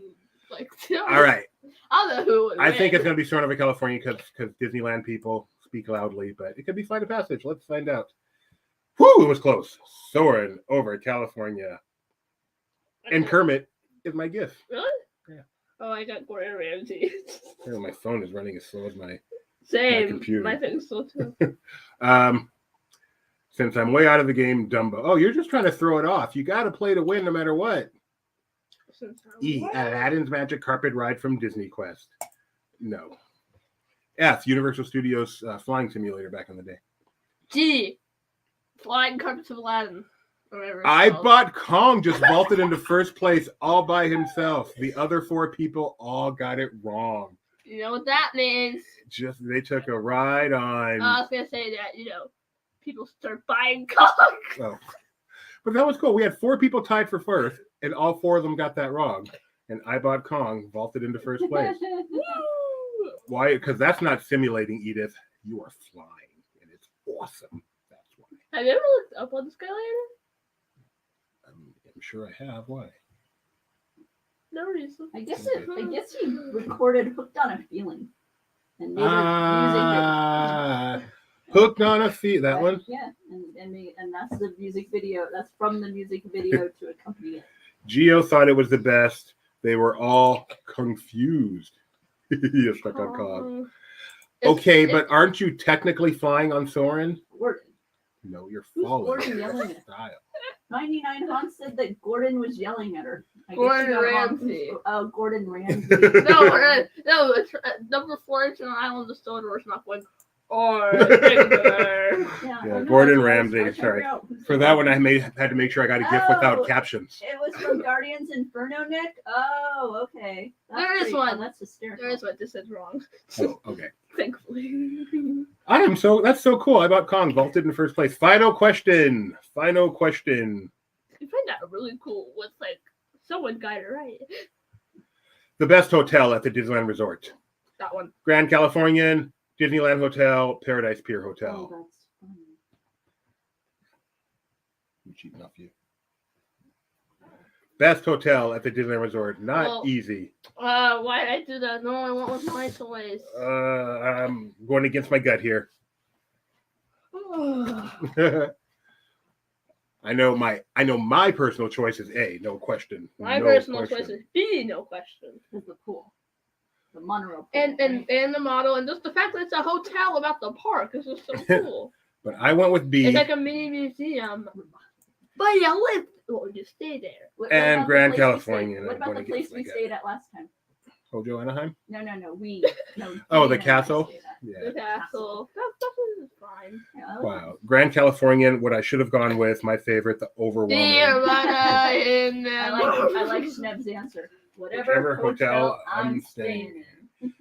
like, All right, I don't know who would I think win. it's going to be Soaring Over California because Disneyland people speak loudly, but it could be Flight of Passage. Let's find out. Whew, it was close. Soaring Over California. And Kermit is my gift. Really? Yeah. Oh, I got Gordon Ramsay. Oh, my phone is running as slow as my Same. computer. My thing's slow too. Since I'm way out of the game, Dumbo. Oh, you're just trying to throw it off. You got to play to win no matter what. E. Aladdin's Magic Carpet Ride from Disney Quest. No. F. Universal Studios Flying Simulator back in the day. G. Flying Carpets of Aladdin. Whatever it's I called. bought Kong just vaulted into first place all by himself. The other 4 people all got it wrong. You know what that means? Just they took a ride on. I was gonna say that, people start buying Kong. Oh. But that was cool. We had 4 people tied for first, and all 4 of them got that wrong. And I bought Kong, vaulted into first place. Why? Because that's not simulating, Edith. You are flying, and it's awesome. awesome. That's why. Have you ever looked up on the Skylander? I'm sure I have. Why? No reason. I guess he recorded "Hooked on a Feeling" and made a music video. Hooked on a Feeling. That one. Yeah, and that's the music video. That's from the music video to accompany it. Geo thought it was the best. They were all confused. You're stuck on Kong. Okay, but aren't you technically flying on Soren? Gordon. No, you're Who's falling. Gordon yelling at? Style. 99 Hans said that Gordon was yelling at her. Gordon Ramsay. Oh, Gordon Ramsay. No, it's, number 4 inch on the island of the Stone Doors not going. Yeah, Gordon Ramsay. Sorry. For that one, I had to make sure I got a gift without captions. It was from Guardians Inferno, Nick? Oh, okay. There is one. That's hysterical. There is one. This is wrong. Oh, okay. Thankfully. That's so cool. I bought Kong vaulted in first place. Final question. You find that really cool with someone got it right. The best hotel at the Disneyland Resort. That one. Grand Californian, Disneyland Hotel, Paradise Pier Hotel. Oh, that's funny. I'm cheating off you. Best hotel at the Disneyland Resort. Not easy. Why did I do that? No, I went with my choice. I'm going against my gut here. I know my personal choice is A, no question. My personal choice is B, no question. It's the pool. The Monroe pool. And the model, and just the fact that it's a hotel about the park is just so cool. But I went with B. It's like a mini museum. But you live or you stay there. And Grand California. What about the place we stayed at last time? Hojo Anaheim? No. Oh, the castle? Yeah. The castle. That is fine. Yeah, wow. Grand Californian, what I should have gone with, my favorite, the overwhelming. I like Schneb's answer. Whatever hotel I'm staying in.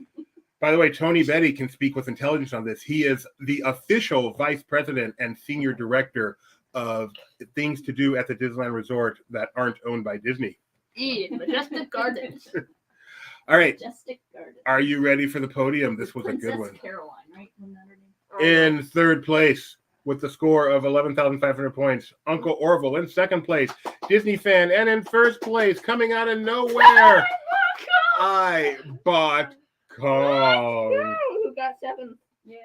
By the way, Tony Betty can speak with intelligence on this. He is the official vice president and senior director of things to do at the Disneyland Resort that aren't owned by Disney. Majestic Gardens. All right. Majestic Gardens. Are you ready for the podium? This was Princess a good one. Caroline, right? In third place with the score of 11,500 points, Uncle Orville. In second place, Disney fan. And in first place, coming out of nowhere, I bought Kong. Who got 7? Yay.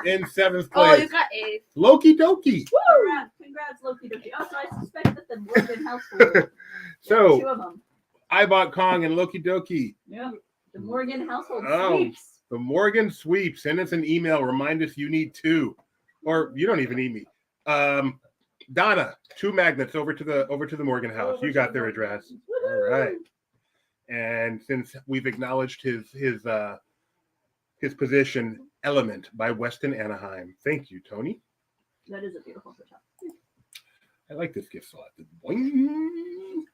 In 7th place. Oh, you got 8. Loki Doki. Congrats, Loki Doki. Also, I suspect that the Morgan household. So, 2 of them. I bought Kong and Loki Doki. Yeah. The Morgan household sweeps. The Morgan sweeps. Send us an email. Remind us you need 2. Or you don't even need me. Donna, 2 magnets over to the Morgan house. You got their address. All right. And since we've acknowledged his position, Element by Weston Anaheim. Thank you, Tony. That is a beautiful hotel. I like this gift slot. Boing.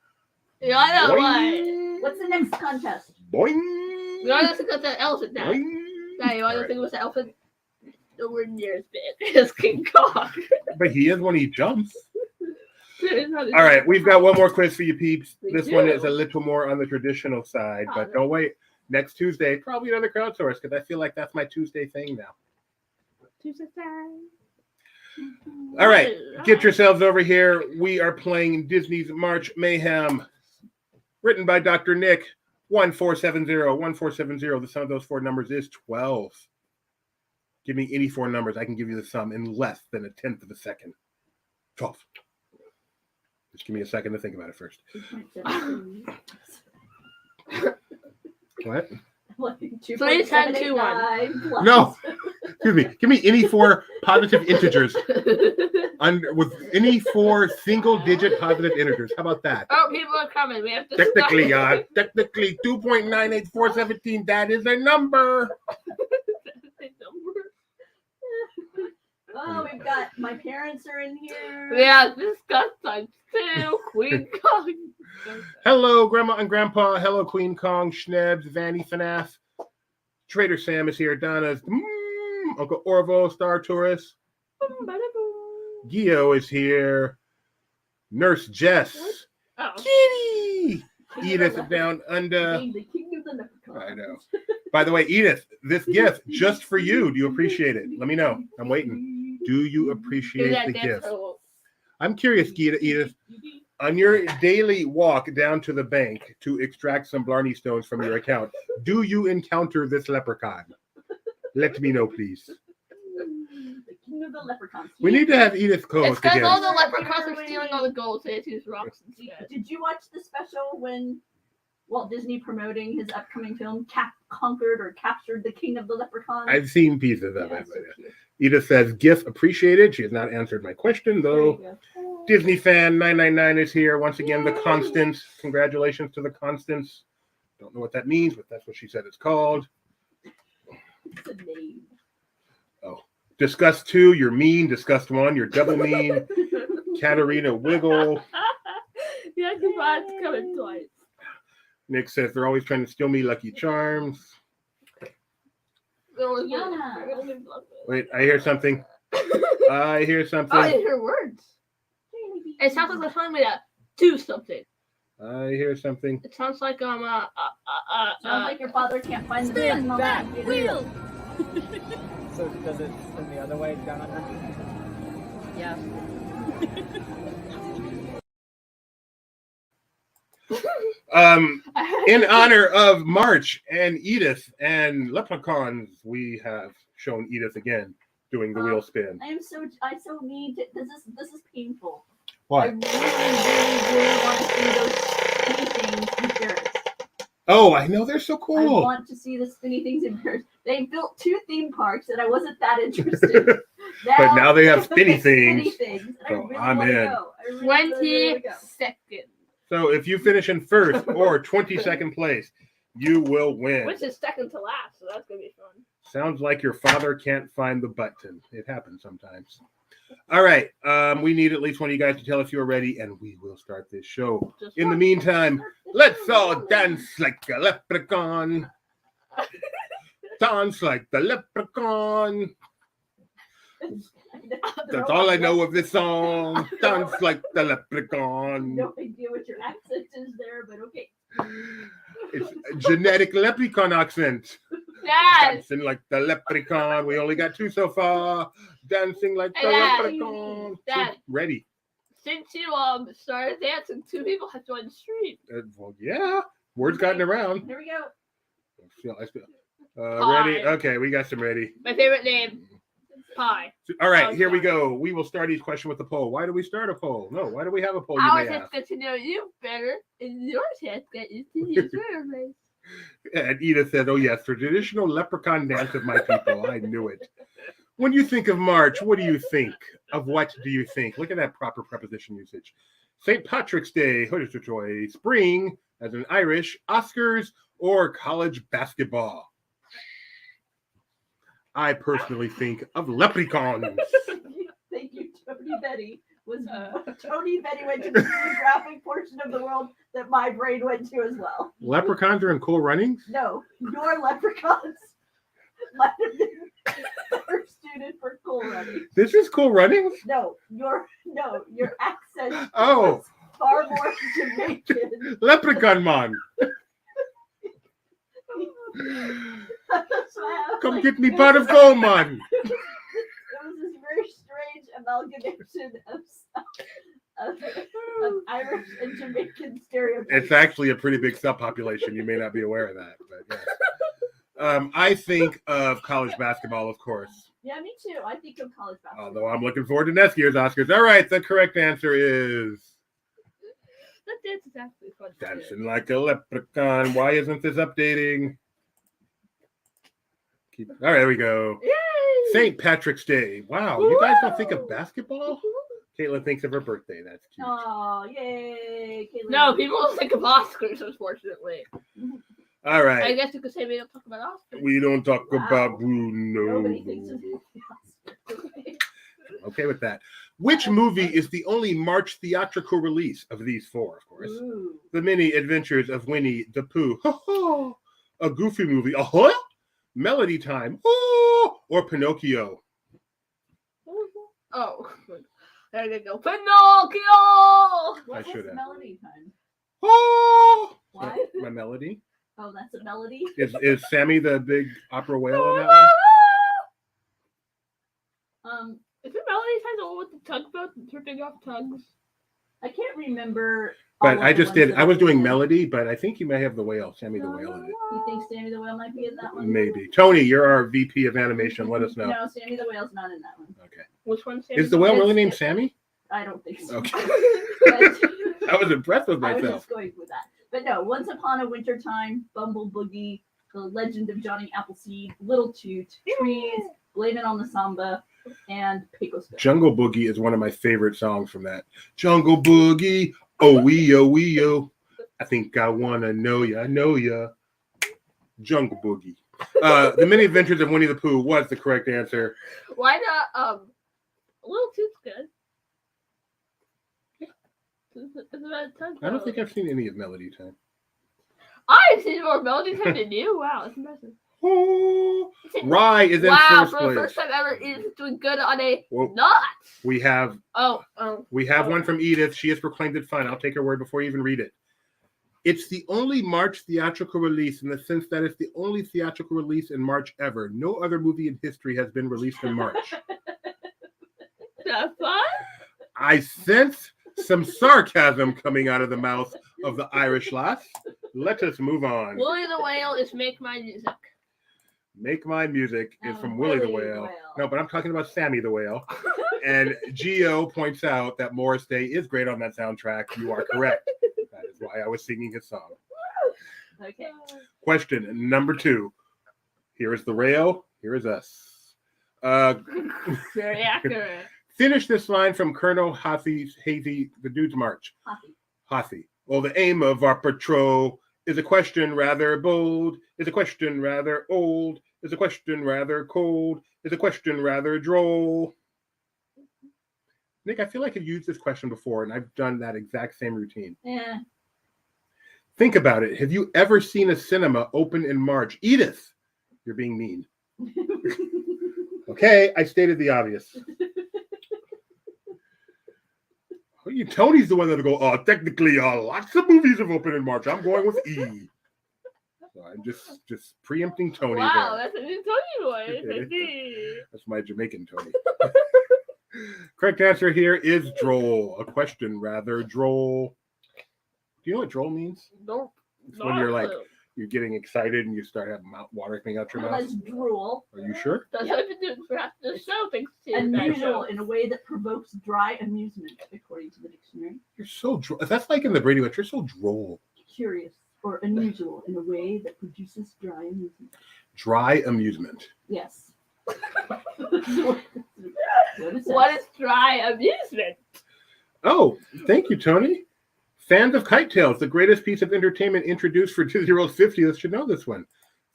Yeah, I know Boing. What's the next contest? Boing. You want to got the elephant now. Boing. Now, you want to think it was the elephant? Nowhere near as big as King Kong. But he is when he jumps. All right, we've got one more quiz for you peeps. This one is a little more on the traditional side, but don't wait. Next Tuesday, probably another crowdsource because I feel like that's my Tuesday thing now. Tuesday time. All right, get yourselves over here. We are playing Disney's March Mayhem, written by Dr. Nick. 1470. The sum of those 4 numbers is 12. Give me any 4 numbers. I can give you the sum in less than a tenth of a second. 12. Just give me a second to think about it first. What? 3, 10, 2, 1. No. Excuse me. Give me any 4 positive integers. With any 4 single-digit positive integers. How about that? Oh, people are coming. We have to technically 2.98417. That is a number. Oh, we've got my parents are in here. Yeah, this got time too. Queen Kong. Hello, Grandma and Grandpa. Hello, Queen Kong, Schnebs, Vanny, FNAF. Trader Sam is here. Donna's Uncle Orville, Star Tourist. Gio is here. Nurse Jess. Kitty. Edith down under. I know. By the way, Edith, this gift just for you. Do you appreciate it? Let me know. I'm waiting. Do you Do appreciate that the dance gift? for I'm curious, Edith, on your daily walk down to the bank to extract some Blarney stones from your account, do you encounter this leprechaun? Let me know, please. The king of the leprechauns. We need to have Edith It's co-host because all again. the leprechauns are stealing all the gold, so they use rocks instead. Did you watch the special when Walt Disney promoting his upcoming film conquered or captured the king of the leprechauns? I've seen pieces of Yeah, it. so cute. Edith says, GIF appreciated. She has not answered my question, There though. you go. Disney fan 999 is here. Once again, the Constance. Congratulations to the Constance. Don't know what that means, but that's what she said it's called. It's a name. Disgust 2, you're mean. Disgust 1, you're double mean. Katarina Wiggle. Yeah, it's coming twice. Nick says they're always trying to steal me Lucky Charms. Yana. Wait, I hear something. I hear Oh, I something. hear words. It sounds like they're telling me to do something. I hear something. It sounds like Sounds like your father can't find the Spin decimal that map. wheel. So does it spin the other way down under? Yeah. In honor of March and Edith and leprechauns, we have shown Edith again doing the wheel spin. I so need to, this is painful. I What? really want to see those spinny things in Paris. Oh, I know, they're so I cool. want to see the spinny things in Paris. They built 2 theme parks and I wasn't that interested. But now they have spinny spinny things. and I So really I'm want to in. go. I really 20 wanna go. seconds. So if you finish in first or 22nd place, you will win. Which is second to last, so that's gonna be fun. Sounds like your father can't find the button. It happens sometimes. All right. We need at least one of you guys to tell us you're ready, and we will start this show. Just In the one. meantime, let's all dance like a leprechaun. Dance like the leprechaun. That's all I know of this song. Dance like the leprechaun. No idea what your accent is there, but okay. It's a genetic leprechaun accent. Dad! Dancing like the leprechaun. We only got 2 so far. Dancing like the Hey, Dad. leprechaun. Dad. Ready. Since you started dancing, 2 people have joined the stream. Well, yeah. Word's gotten around. Here we go. Ready? Okay, we got some ready. My favorite name, Pie. All right, Oh, here we God. go. We will start each question with a poll. Why do we start a poll? No, why do we have a poll? You Ours may has ask. got to know you better, and yours has got to use your face. And Edith said, "Oh yes, the traditional leprechaun dance of my people." I knew it. When you think of March, what do you think? Of what do you think? Look at that proper preposition usage. St. Patrick's Day, Joy, spring, as in Irish, Oscars, or college basketball. I personally think of leprechauns. Thank you, Tony Betty. Tony Betty went to the geographic portion of the world that my brain went to as well. Leprechauns are in Cool Runnings? No, your leprechauns might have been better suited for Cool Running. This is Cool Runnings? No, your accent Oh, was far more Jamaican. Leprechaun Man. That's why I was Come like, get me pot of gold, man. It was this very strange amalgamation of Irish and Jamaican stereotypes. It's actually a pretty big subpopulation. You may not be aware of that. But yeah. I think of college basketball, of course. Yeah, me too. I think of college basketball. Although I'm looking forward to next year's Oscars. All right, the correct answer is That dance is actually fun. to do. dancing like a leprechaun. Why isn't this updating? All right, there we go. Yay! St. Patrick's Day. Wow, you guys don't think of basketball? Caitlin thinks of her birthday. That's cute. Oh, yay! Caitlin. No, people don't think of Oscars, unfortunately. All I right. guess you could say we don't talk about Oscars. We don't talk Wow. about Bruno. Nobody thinks of the Okay with that. Which movie is the only March theatrical release of these 4, of course? Ooh. The Many Adventures of Winnie the Pooh. A Goofy movie. Ahoy! Melody Time. Oh! Or Pinocchio. Oh, there you go. Pinocchio! What should was have. melody time? Oh! What? My melody. Oh, that's a melody? Is Sammy the big opera whale in that Is it the one with the tugboat and tripping off tugs? I can't remember. But all I of the just ones did. that I was did doing it. melody, but I think you may have the whale, Sammy the whale in it. You think Sammy the Whale might be in that one? Maybe. Tony, you're our VP of animation. Let us know. No, Sammy the Whale's not in that one. Okay. Which one? Is the whale It's- really named Sammy? I don't think so. Okay. But I was impressed with I was myself. just going with that. But no, Once Upon a Winter Time, Bumble Boogie, The Legend of Johnny Appleseed, Little Toot, Trees, Blame It on the Samba, and Pickle Spill. Jungle Boogie is one of my favorite songs from that. Jungle Boogie, oh wee oh. I think I wanna know ya, I know ya. Jungle Boogie. The Many Adventures of Winnie the Pooh was the correct answer. Why not? Little Toot's good. It's about a tugboat. I don't think I've seen any of Melody Time. I've seen more Melody Time than you. Wow, that's impressive. Oh, Rye is in Wow, first for the place. first time ever, Edith doing good on a Well, not. we have Oh. one from Edith. She has proclaimed it fun. I'll take her word before you even read it. It's the only March theatrical release in the sense that it's the only theatrical release in March ever. No other movie in history has been released in March. That's fun. I sense some sarcasm coming out of the mouth of the Irish lass. Let us move on. Willie the Whale is Make My Music. Make My Music is Oh, from Willie the Willie the Whale. Whale. No, but I'm talking about Sammy the Whale. And Gio points out that Morris Day is great on that soundtrack. You are correct. That is why I was singing his song. Okay. Question number 2. Here is the rail. Here is us. Very accurate. Finish this line from Colonel Hathi, the Dude's March. Hathi. Well, the aim of our patrol is a question rather bold, is a question rather old, is a question rather cold, is a question rather droll. Nick, I feel like I've used this question before, and I've done that exact same routine. Yeah. Think about it. Have you ever seen a cinema open in March? Edith, you're being mean. Okay, I stated the obvious. Tony's the one that'll go, technically, lots of movies have opened in March. I'm going with E. So I'm just preempting Tony Wow, there. that's a new Tony voice. That's my Jamaican Tony. Correct answer here is droll. A question rather droll. Do you know what droll means? Nope. It's when you're getting excited and you start having mouth water coming out your Well, mouth. that's drool. Are you sure? That's Yep. what I've been doing throughout the show. Thanks to Unusual in a way that provokes dry amusement, according to the dictionary. You're so droll. That's like in the Brady Bunch. You're so droll. Curious or unusual in a way that produces dry amusement. Dry amusement. Yes. What is dry amusement? Oh, thank you, Tony. Fans of Kite Tales, the greatest piece of entertainment introduced for 2-year-olds 50th should know this one.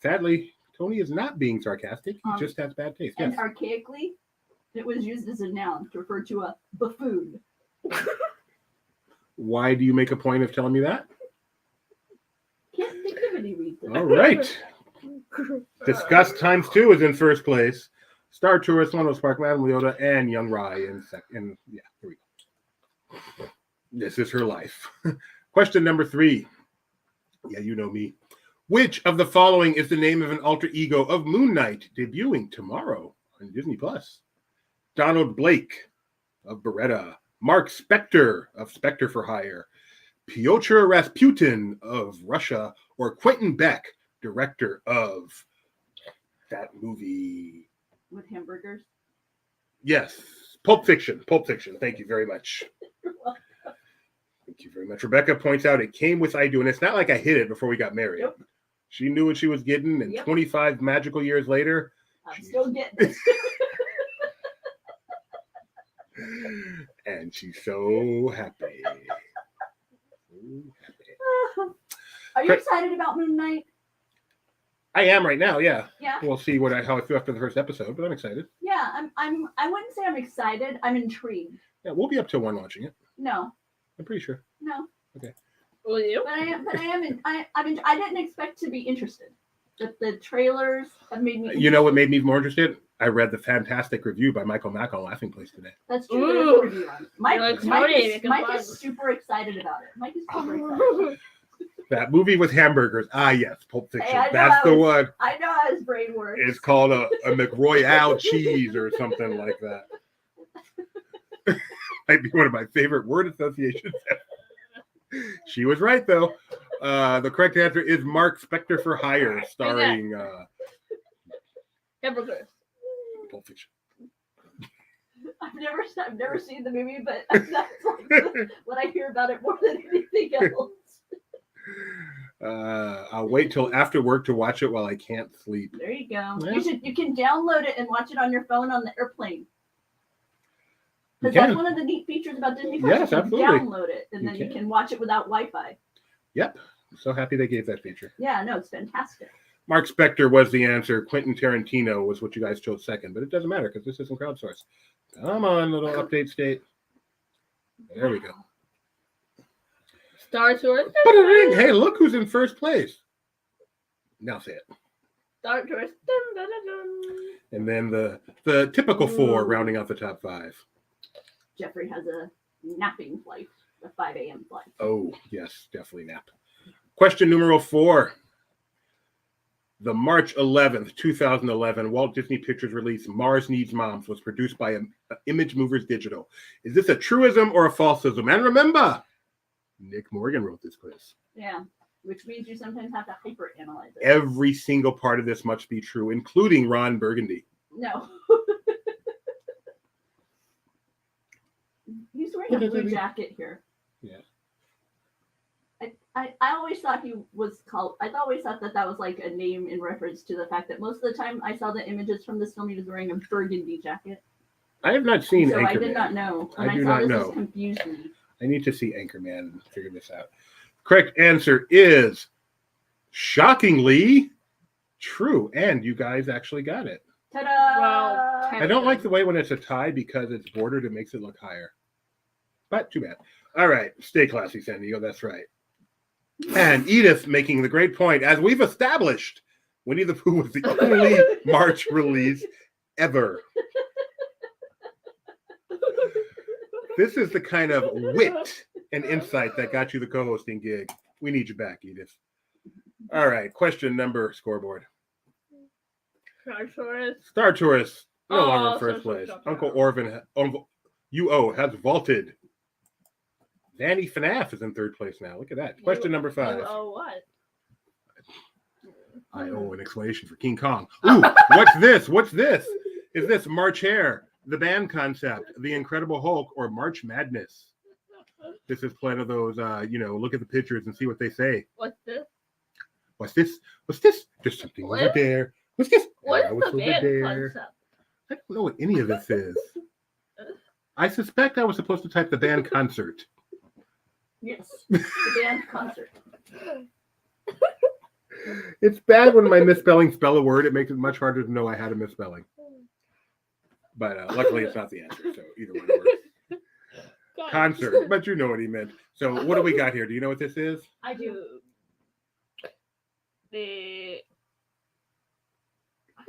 Sadly, Tony is not being sarcastic. He just has bad taste. And Yes. archaically, it was used as a noun to refer to a buffoon. Why do you make a point of telling me that? Can't think of any reason. All right. Disgust times 2 is in first place. Star Tourist, Lono Spark, Madame Leota, and Young Rye in second. Yeah, here we go. This is her life. Question number 3. Yeah, you know me. Which of the following is the name of an alter ego of Moon Knight debuting tomorrow on Disney Plus? Donald Blake of Beretta, Mark Spector of Spectre for Hire, Pyotr Rasputin of Russia, or Quentin Beck, director of that movie? With hamburgers. Yes, Pulp Fiction. Pulp Fiction. Thank you very much. Thank you very much. Rebecca points out it came with I Do, and it's not like I hid it before we got married. Yep. She knew what she was getting, and Yep. 25 magical years later, I'm still getting it. and she's so happy. So happy. Are you excited about Moon Knight? I am right now, yeah. Yeah. We'll see how I feel after the first episode, but I'm excited. Yeah, I wouldn't say I'm excited. I'm intrigued. Yeah, we'll be up till 1 watching it. No. I'm pretty sure. No. Will you? But I didn't expect to be interested. The trailers have made me You know what made me more interested? I read the fantastic review by Michael Mack on Laughing Place today. That's true. There's Ooh. a review on it. Mike, You're like Mike, Tony is, making Mike fun. is super excited about it. Mike is super excited. That movie with hamburgers. Yes, Pulp Fiction. Hey, I know That's the I was- one. I know how his brain works. It's called a McRoyale cheese or something like that. Might be one of my favorite word associations ever. She was right, though. The correct answer is Mark Spector for Hire, starring Pulp Fiction. I've never seen the movie, but that's like what I hear about it more than anything else. I'll wait till after work to watch it while I can't sleep. There you go. Yeah. You can download it and watch it on your phone on the airplane. You Because can. that's one of the neat features about Disney Plus. Yes, you can absolutely. download it and You then you can. can watch it without Wi-Fi. Yep. So happy they gave that feature. Yeah, no, it's fantastic. Mark Spector was the answer. Quentin Tarantino was what you guys chose second, but it doesn't matter because this isn't crowdsourced. Come on, little update state. There we go. Star Tours. Hey, look who's in first place. Now say it. Star Tours. Dun, dun, dun, dun. And then the typical four rounding out the top five. Jeffrey has a napping flight, a 5 a.m. flight. Oh, yes, definitely nap. Question numero 4. The March 11th, 2011 Walt Disney Pictures release Mars Needs Moms was produced by Image Movers Digital. Is this a truism or a falsism? And remember, Nick Morgan wrote this quiz. Yeah, which means you sometimes have to hyper-analyze it. Every single part of this must be true, including Ron Burgundy. No. He's wearing a blue jacket here. Yeah. I always thought he was called. I always thought that was like a name in reference to the fact that most of the time I saw the images from this film, he was wearing a burgundy jacket. I have not seen So Anchorman. I did not know. When I do saw not this, know. It confused me. I need to see Anchorman and figure this out. Correct answer is shockingly true. And you guys actually got it. Ta-da! Wow. I don't like the way when it's a tie because it's bordered, it makes it look higher. But too bad. All right. Stay classy, San Diego. That's right. And Edith making the great point. As we've established, Winnie the Pooh was the only March release ever. This is the kind of wit and insight that got you the co-hosting gig. We need you back, Edith. All right. Question number scoreboard. Star Tours. Star Tourist, no Oh, longer in first so place. shocked. Uncle Orvin, UO has vaulted. Vanny FNAF is in third place now. Look at that. Question number 5. Oh, what? I owe an explanation for King Kong. Ooh, what's this? What's this? Is this March Hare, the band concept, The Incredible Hulk, or March Madness? This is plenty of those, look at the pictures and see what they say. What's this? What's this? What's this? There's something over there. What's this? What Oh, is it's the over band there. concept? I don't know what any of this is. I suspect I was supposed to type the band concert. Yes, the band concert. It's bad when my misspelling spell a word. It makes it much harder to know I had a misspelling. But luckily, it's not the answer. So either way works. Concert. But you know what he meant. So what do we got here? Do you know what this is? I do. I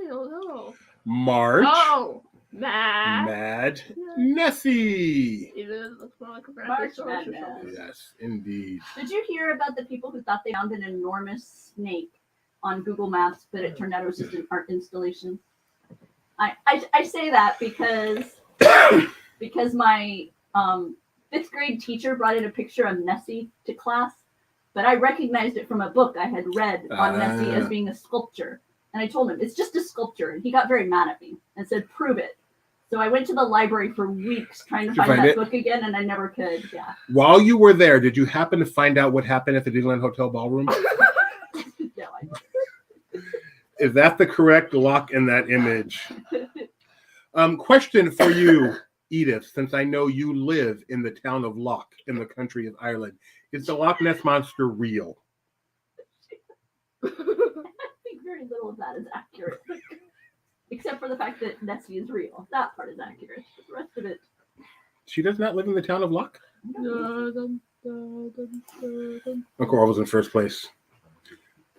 don't know. March. Oh, Mad. Nessie. It looks more like a March Brontosaurus or Madness. something. Yes, indeed. Did you hear about the people who thought they found an enormous snake on Google Maps, but it turned out it was just an art installation? I say that because my 5th grade teacher brought in a picture of Nessie to class, but I recognized it from a book I had read on Nessie as being a sculpture. And I told him, it's just a sculpture. And he got very mad at me and said, prove it. So I went to the library for weeks trying to Did you find find that it? book again, and I never could. Yeah. While you were there, did you happen to find out what happened at the Disneyland Hotel ballroom? No, I Is that the correct lock in that image? Question for you, Edith, since I know you live in the town of Loch in the country of Ireland. Is the Loch Ness Monster real? I think very little of that is accurate. Except for the fact that Nessie is real. That part is accurate. The rest of it. She does not live in the town of Loch? I don't think Uncle Orville's in first place.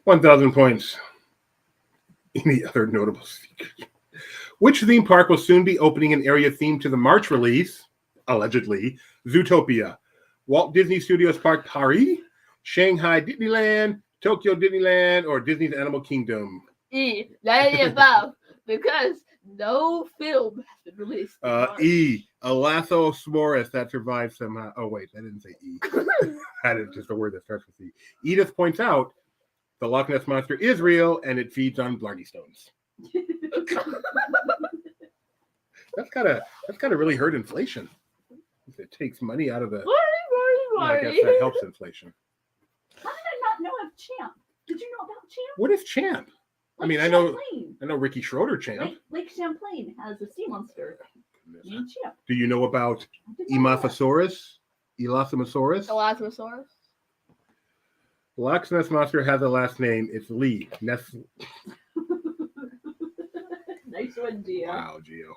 1,000 points. Any other notable secret? Which theme park will soon be opening an area themed to the March release, allegedly, Zootopia? Walt Disney Studios Park Paris, Shanghai Disneyland, Tokyo Disneyland, or Disney's Animal Kingdom? None of the above. because no film has been released. in March. E. Elathosmorus that survived somehow. Oh, wait, I didn't say E. That is just a word that starts with E. Edith points out the Loch Ness Monster is real and it feeds on Blarney Stones. That's gotta really hurt inflation. It takes money out of the. I guess that helps inflation. How did I not know of Champ? Did you know about Champ? What is Champ? I mean, I know Ricky Schroeder Champ. Lake Champlain has a sea monster named Champ. Do you know about Elathosmorus? Elathosmorus. The Loch Ness Monster has a last name. It's Lee. Nice one, Gio. Wow, Gio.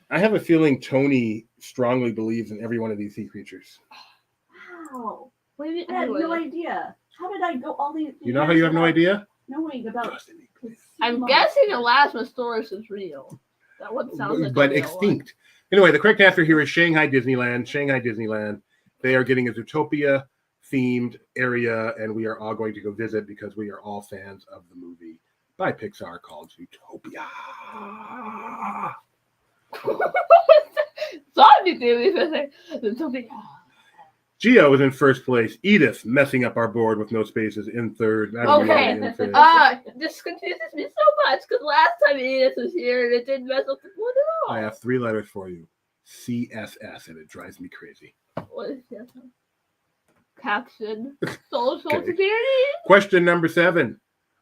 I have a feeling Tony strongly believes in every one of these sea creatures. Wow. What do you I had no idea. How did I go all these You know how you have no idea? knowing about I'm guessing Elathosmorus is real. That one sounds like but a real extinct. Anyway, the correct answer here is Shanghai Disneyland. Shanghai Disneyland. They are getting a Zootopia themed area, and we are all going to go visit because we are all fans of the movie by Pixar called Zootopia. Zombie theory. Zootopia. Gio is in first place. Edith messing up our board with no spaces in third. Okay. This confuses me so much because last time Edith was here and it didn't mess up the board at all. I have 3 letters for you. CSS, and it drives me crazy. What is that? Caption. Social Okay. Security. Question number 7.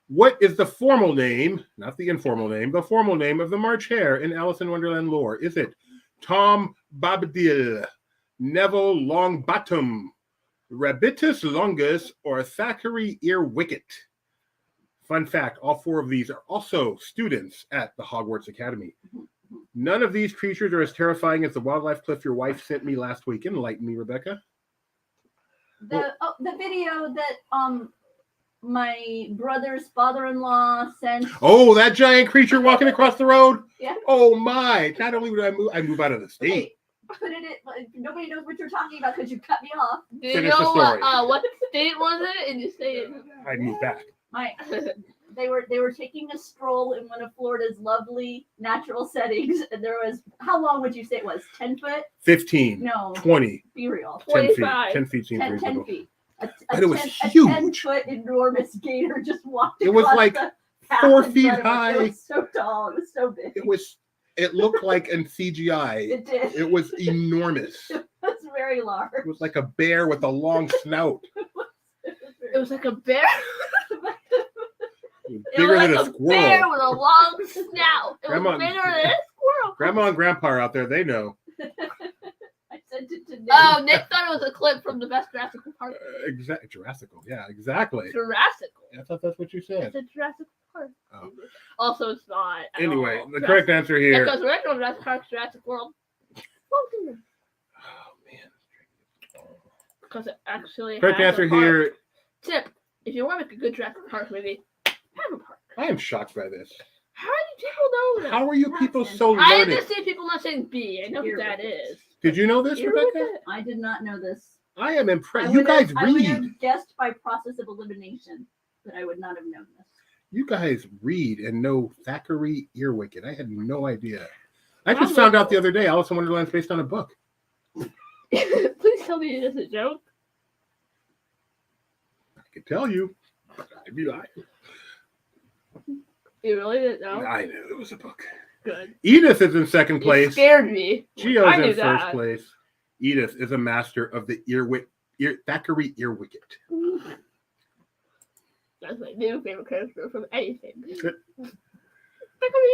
What is the formal name, not the informal name, the formal name of the March Hare in Alice in Wonderland lore? Is it Tom Bombadil, Neville Longbottom, Rabitus Longus, or Thackeray Earwicket? Fun fact, all 4 of these are also students at the Hogwarts Academy. None of these creatures are as terrifying as the wildlife cliff your wife sent me last week. Enlighten me, Rebecca. the video that my brother's father-in-law sent. Oh, that giant creature walking across the road? Yeah. Oh my. Not only would I move out of the state. Okay, put it in, nobody knows what you're talking about because you cut me off. Do you Finish the know story. what state was it? And you say it. I'd move back. They were taking a stroll in one of Florida's lovely natural settings, and there was, how long would you say it was? 10 foot? 15. No. 20. Be real. 10 feet. 25. 10 feet seems 10 reasonable. feet. But it was A huge. 10-foot enormous gator just walked It was across like the path 4 in feet front of us. high. It was so tall. It was so big. It looked like in CGI. It did. It was enormous. It was very large. It was like a bear with a long snout. It was like a bear. It was It bigger was than like a a bear squirrel. with a long snout. It Grandma- was bigger than a squirrel. Grandma and Grandpa are out there. They know. I sent it to Nick. Oh, Nick thought it was a clip from the best Jurassic Park. Jurassical. Yeah, exactly. Jurassic. I thought that's what you said. It's a Jurassic Park. Oh. Also, it's not. at Anyway, all. the correct answer here. Because original Jurassic Park, Jurassic World. Oh, man. Because it actually Correct has answer a park. here. Tip: if you want to make a good Jurassic Park movie, have a park. I am shocked by this. How do people know that? How are you people so I learned? understand people not saying B. I know what that is. Did you know this, Rebecca? I did not know this. I am I impressed. You would guys have- I would read. have guessed by process of elimination, but I would not have known this. You guys read and know Thackeray Earwicket. I had no idea. I just found out the other day Alice in Wonderland is based on a book. Please tell me it is a joke. I could tell you, but I'd be lying. You really didn't know? I knew it was a book. Good. Edith is in second You place. scared me. Gio's I in knew first that. place. Edith is a master of the Thackeray Earwicket. That's my new favorite character from anything. Good.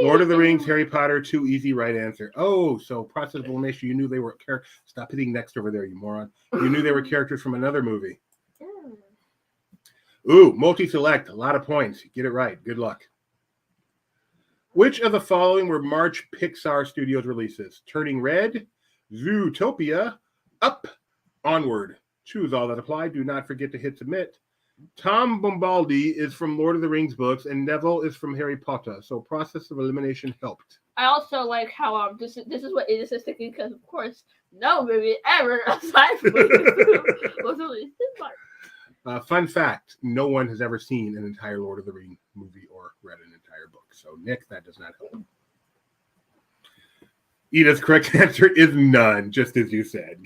Lord of the Rings, Harry Potter, too easy right answer. Oh, so process of elimination. You knew they were characters. Stop hitting next over there, you moron. You knew they were characters from another movie. Ooh, multi-select. A lot of points. Get it right. Good luck. Which of the following were March Pixar Studios releases? Turning Red, Zootopia, Up, Onward. Choose all that apply. Do not forget to hit submit. Tom Bombadil is from Lord of the Rings books, and Neville is from Harry Potter. So process of elimination helped. I also like how this is what Edith is thinking because of course no movie ever aside from was released in March. Fun fact, no one has ever seen an entire Lord of the Rings movie or read an entire book. So, Nick, that does not help. Edith's correct answer is none, just as you said.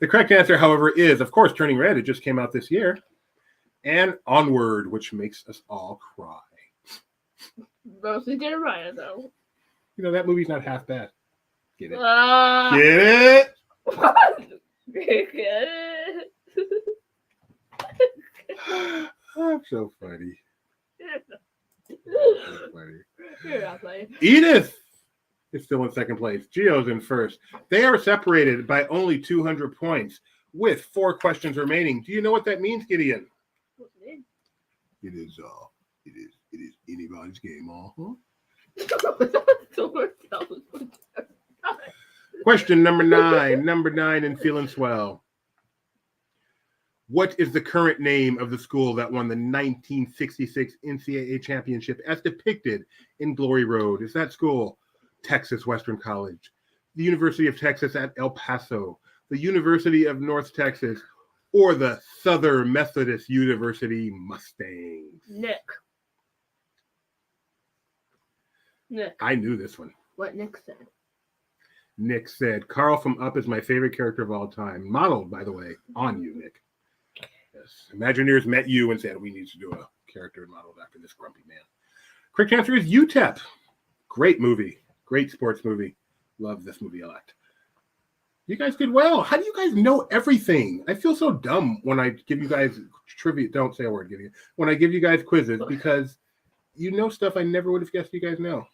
The correct answer, however, is, of course, Turning Red. It just came out this year. And Onward, which makes us all cry. Mostly Jeremiah, though. You know, that movie's not half bad. Get it? Get Get it? I'm so funny. So funny. You're not funny. Edith is still in second place. Gio's in first. They are separated by only 200 points with 4 questions remaining. Do you know what that means, Gideon? What's it mean? It is anybody's game, huh? Question number 9. Number 9 and feeling swell. What is the current name of the school that won the 1966 NCAA championship as depicted in Glory Road? Is that school Texas Western College, the University of Texas at El Paso, the University of North Texas, or the Southern Methodist University Mustangs? Nick. I knew this one. What Nick said. Nick said, Carl from Up is my favorite character of all time. Modeled, by the way, on you, Nick. Yes. Imagineers met you and said, we need to do a character modeled after this grumpy man. Correct answer is UTEP. Great movie. Great sports movie. Love this movie a lot. You guys did well. How do you guys know everything? I feel so dumb when I give you guys trivia. Don't say a word, Gideon. When I give you guys quizzes, because you know stuff I never would have guessed you guys know.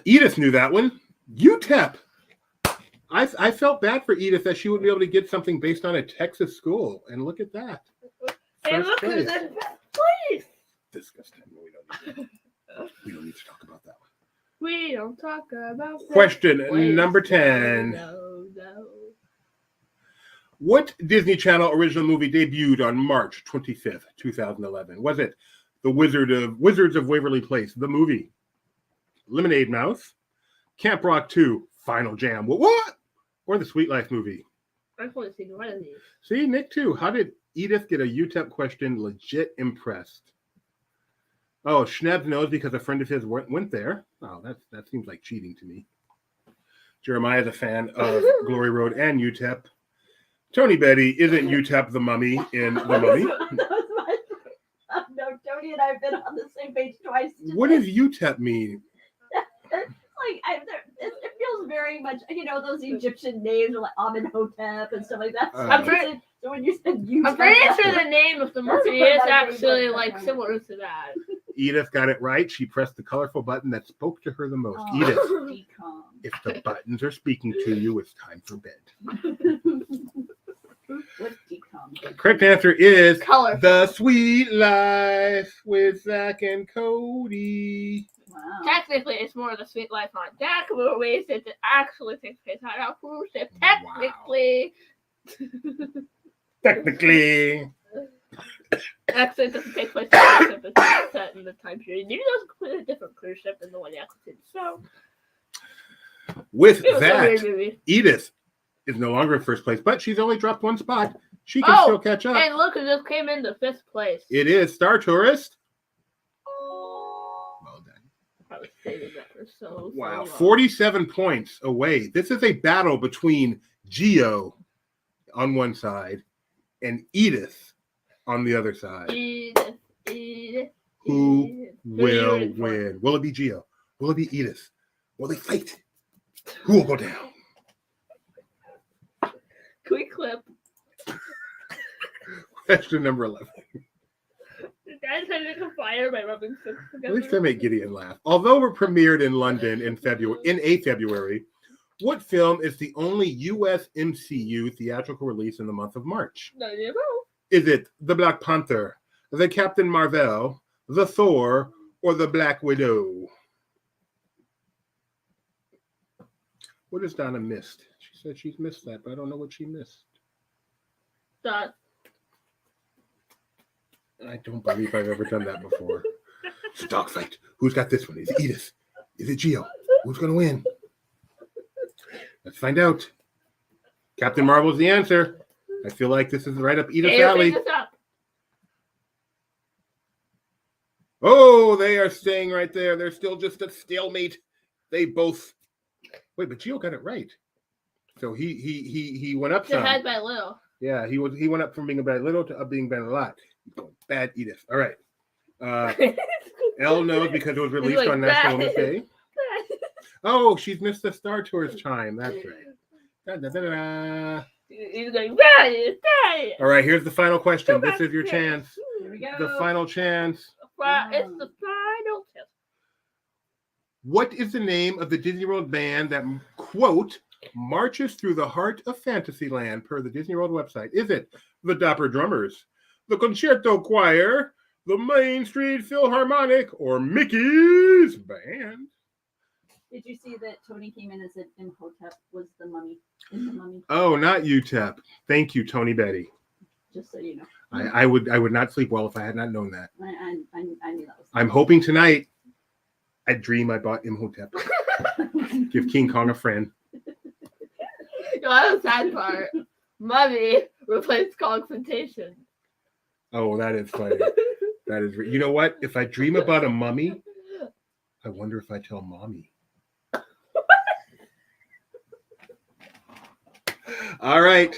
Edith knew that one. UTEP. I felt bad for Edith that she wouldn't be able to get something based on a Texas school. And look at that. And look who's in best place. Disgusting. We don't need to talk about that one. We don't talk about that. Question number 10. No. What Disney Channel original movie debuted on March 25th, 2011? Was it The Wizards of Waverly Place, the movie, Lemonade Mouth, Camp Rock 2, Final Jam, what? Or the Sweet Life movie? I've only seen one of these. See, Nick too. How did Edith get a UTEP question legit impressed? Oh, Schnebs knows because a friend of his went there. Oh, that seems like cheating to me. Jeremiah's a fan of Glory Road and UTEP. Tony Betty, isn't UTEP the mummy in The Mummy? No, Tony and I have been on the same page twice today. What does UTEP mean? Like, it feels very much, those Egyptian names are like Amenhotep and stuff like that. So when you said UTEP, I'm pretty sure the name of the movie is actually like similar to that. Edith got it right. She pressed the colorful button that spoke to her the most. Edith, if the buttons are speaking to you, it's time for bed. What's decom? Correct answer is Color. The Sweet Life with Zach and Cody. Wow. Technically, it's more of the Sweet Life on Deck movie since it actually takes place on a cruise ship. Technically. Technically. Actually, it doesn't take place on a cruise ship. It's set in the time period. Maybe that's a completely different cruise ship than the one you actually did. So, With it was a weird that, movie. Edith is no longer in first place, but she's only dropped one spot. She can still catch up. And look, it just came into 5th place. It is Star Tourist. Well done. I was saving that for so Wow, long. 47 points away. This is a battle between Gio on one side and Edith on the other side. Edith. Who will win? Will it be Gio? Will it be Edith? Will they fight? Who will go down? Quick clip. Question number 11. Dad tried to make a fire by rubbing sticks At together. least I make Gideon laugh. Although it premiered in London in February, what film is the only U.S. MCU theatrical release in the month of March? No, you know. Is it The Black Panther, The Captain Marvel, The Thor, or The Black Widow? What has Donna missed? She said she's missed that, but I don't know what she missed. Dot. I don't believe I've ever done that before. It's a dogfight. Who's got this one? Is it Edith? Is it Gio? Who's going to win? Let's find out. Captain Marvel's the answer. I feel like this is right up Edith's Hey, you're alley. picking this up. Oh, they are staying right there. They're still just a stalemate. They both. Wait, but Gio got it right. So he went up some. Ahead by little. Yeah, he went up from being a bad little to up being bad a lot. Bad Edith. All right. Elle knows because it was released like, on National "Bad." Women's Day. Oh, she's missed the Star Tours chime. That's right. Da-da-da-da. He's going, bad. All right, here's the final question. This is your chance. Here we go. The final chance. It's the final test. What is the name of the Disney World band that, quote, marches through the heart of Fantasyland per the Disney World website? Is it the Dapper Drummers, the Concerto Choir, the Main Street Philharmonic, or Mickey's Band? Did you see that Tony came in and said Imhotep was the mummy? In the mummy? Oh, not UTEP. Thank you, Tony Betty. Just so you know. I would not sleep well if I had not known that. I knew that was. I'm hoping tonight I dream I bought Imhotep. Give King Kong a friend. That's the sad part. Mummy replaced confrontation. Oh, that is funny. That is. You know what? If I dream about a mummy, I wonder if I tell mommy. All right.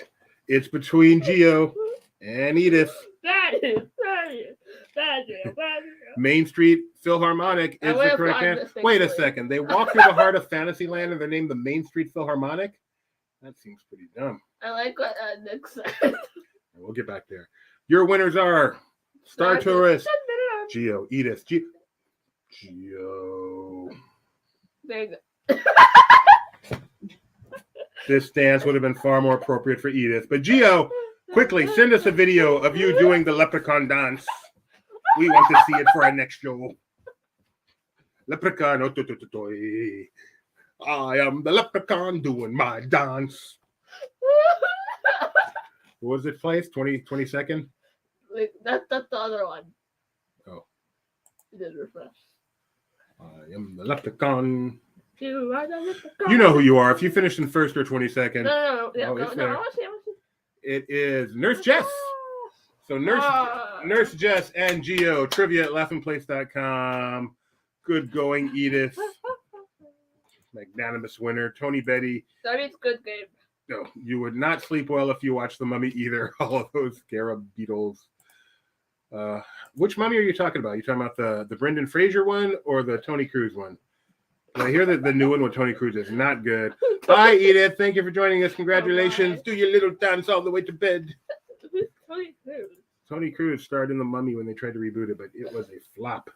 It's between Gio and Edith. Main Street Philharmonic is the correct answer. Wait a second. They walk through the heart of Fantasyland and they're named the Main Street Philharmonic? That seems pretty dumb. I like what Nick said. We'll get back there. Your winners are Star Tourist, Gio, Edith, Gio. Big. This dance would have been far more appropriate for Edith. But Gio, quickly send us a video of you doing the leprechaun dance. We want to see it for our next show. Leprechaun, I am the leprechaun doing my dance. What was it placed? 22nd? Like, that's the other one. Oh. It did refresh. I am the leprechaun. You are the leprechaun. You know who you are. If you finish in first or 22nd. No. Yeah, Oh, no, it's no, there. I want to see. It is Nurse Jess. So Nurse Jess and Gio, trivia at laughingplace.com. Good going, Edith. Magnanimous winner. Tony Betty. That means good game. No, you would not sleep well if you watched The Mummy either. All of those scarab beetles. Which mummy are you talking about? You talking about the Brendan Fraser one or the Tony Crews one? I hear that the new one with Tony Crews is not good. Bye, Edith. Thank you for joining us. Congratulations. Bye. Do your little dance all the way to bed. Tony Crews. Tony Crews starred in The Mummy when they tried to reboot it, but it was a flop.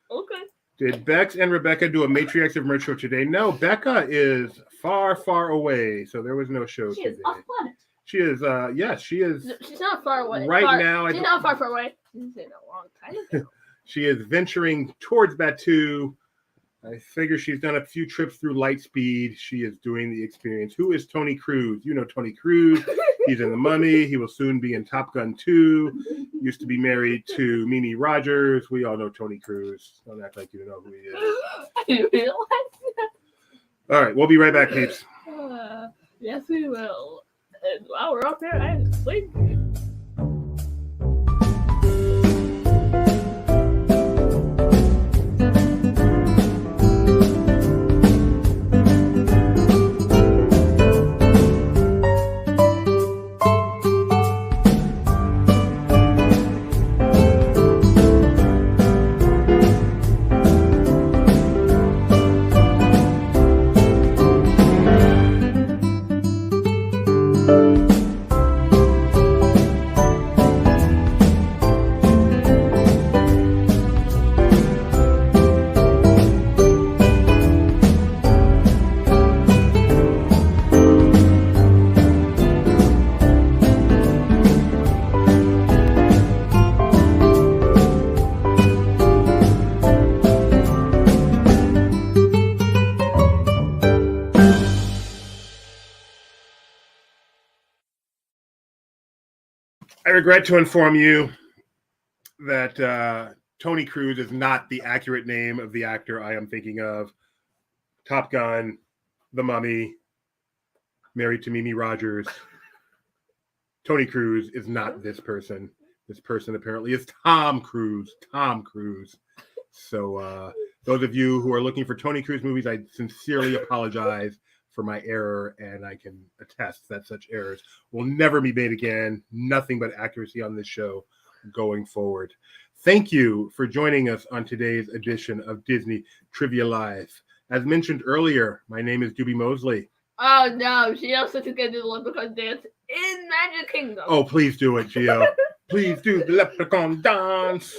Okay. Did Bex and Rebecca do a Matriarchs of Merch show today? No, Becca is far, far away, so there was no show She today. is off planet. She is, yes, she is. She's not far away. Now, She's not far away. She's in a long time ago. She is venturing towards Batu. I figure she's done a few trips through Lightspeed. She is doing the experience. Who is Tony Crews? You know Tony Crews. He's in The Mummy. He will soon be in Top Gun 2. Used to be married to Mimi Rogers. We all know Tony Crews. Don't act like you know who he is. I didn't realize that. All right, we'll be right back, peeps. Yes, we will. And while we're up there, I have to sleep. I regret to inform you that Tony Crews is not the accurate name of the actor I am thinking of. Top Gun, The Mummy, married to Mimi Rogers. Tony Cruise is not this person. This person apparently is Tom Cruise. Tom Cruise. So those of you who are looking for Tony Cruise movies, I sincerely apologize for my error, and I can attest that such errors will never be made again. Nothing but accuracy on this show going forward. Thank you for joining us on today's edition of Disney Trivia Live. As mentioned earlier, my name is Doobie Mosley. Oh no, she also took a leprechaun dance in Magic Kingdom. Oh, please do it, Gio. Please do the leprechaun dance.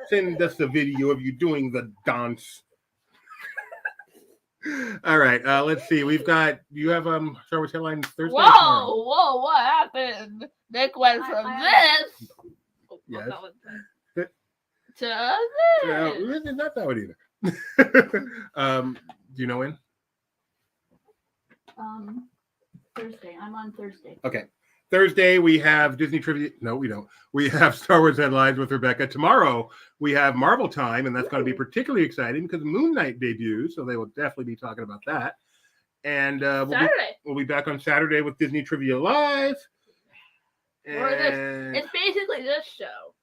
Send us a video of you doing the dance. All right, let's see. We've got, you have Star Wars headlines Thursday? Whoa, what happened? Nick went from this Yes. to this. Not that one either. Do you know when? Thursday. I'm on Thursday. Okay. Thursday, we have Disney Trivia. No, we don't. We have Star Wars Headlines with Rebecca. Tomorrow, we have Marvel Time, and that's going to be particularly exciting because Moon Knight debuts, so they will definitely be talking about that. And we'll be back on Saturday with Disney Trivia Live. And It's basically this show.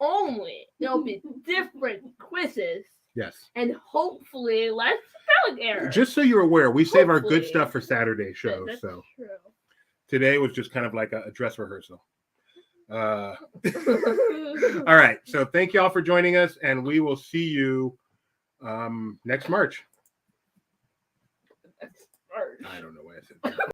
Only there'll be different quizzes. yes. And hopefully less spelling errors. Just so you're aware, we save our good Hopefully. stuff for Saturday shows. That's So true. today was just kind of like a dress rehearsal. All right. So thank you all for joining us, and we will see you next March. That's smart. I don't know why I said that.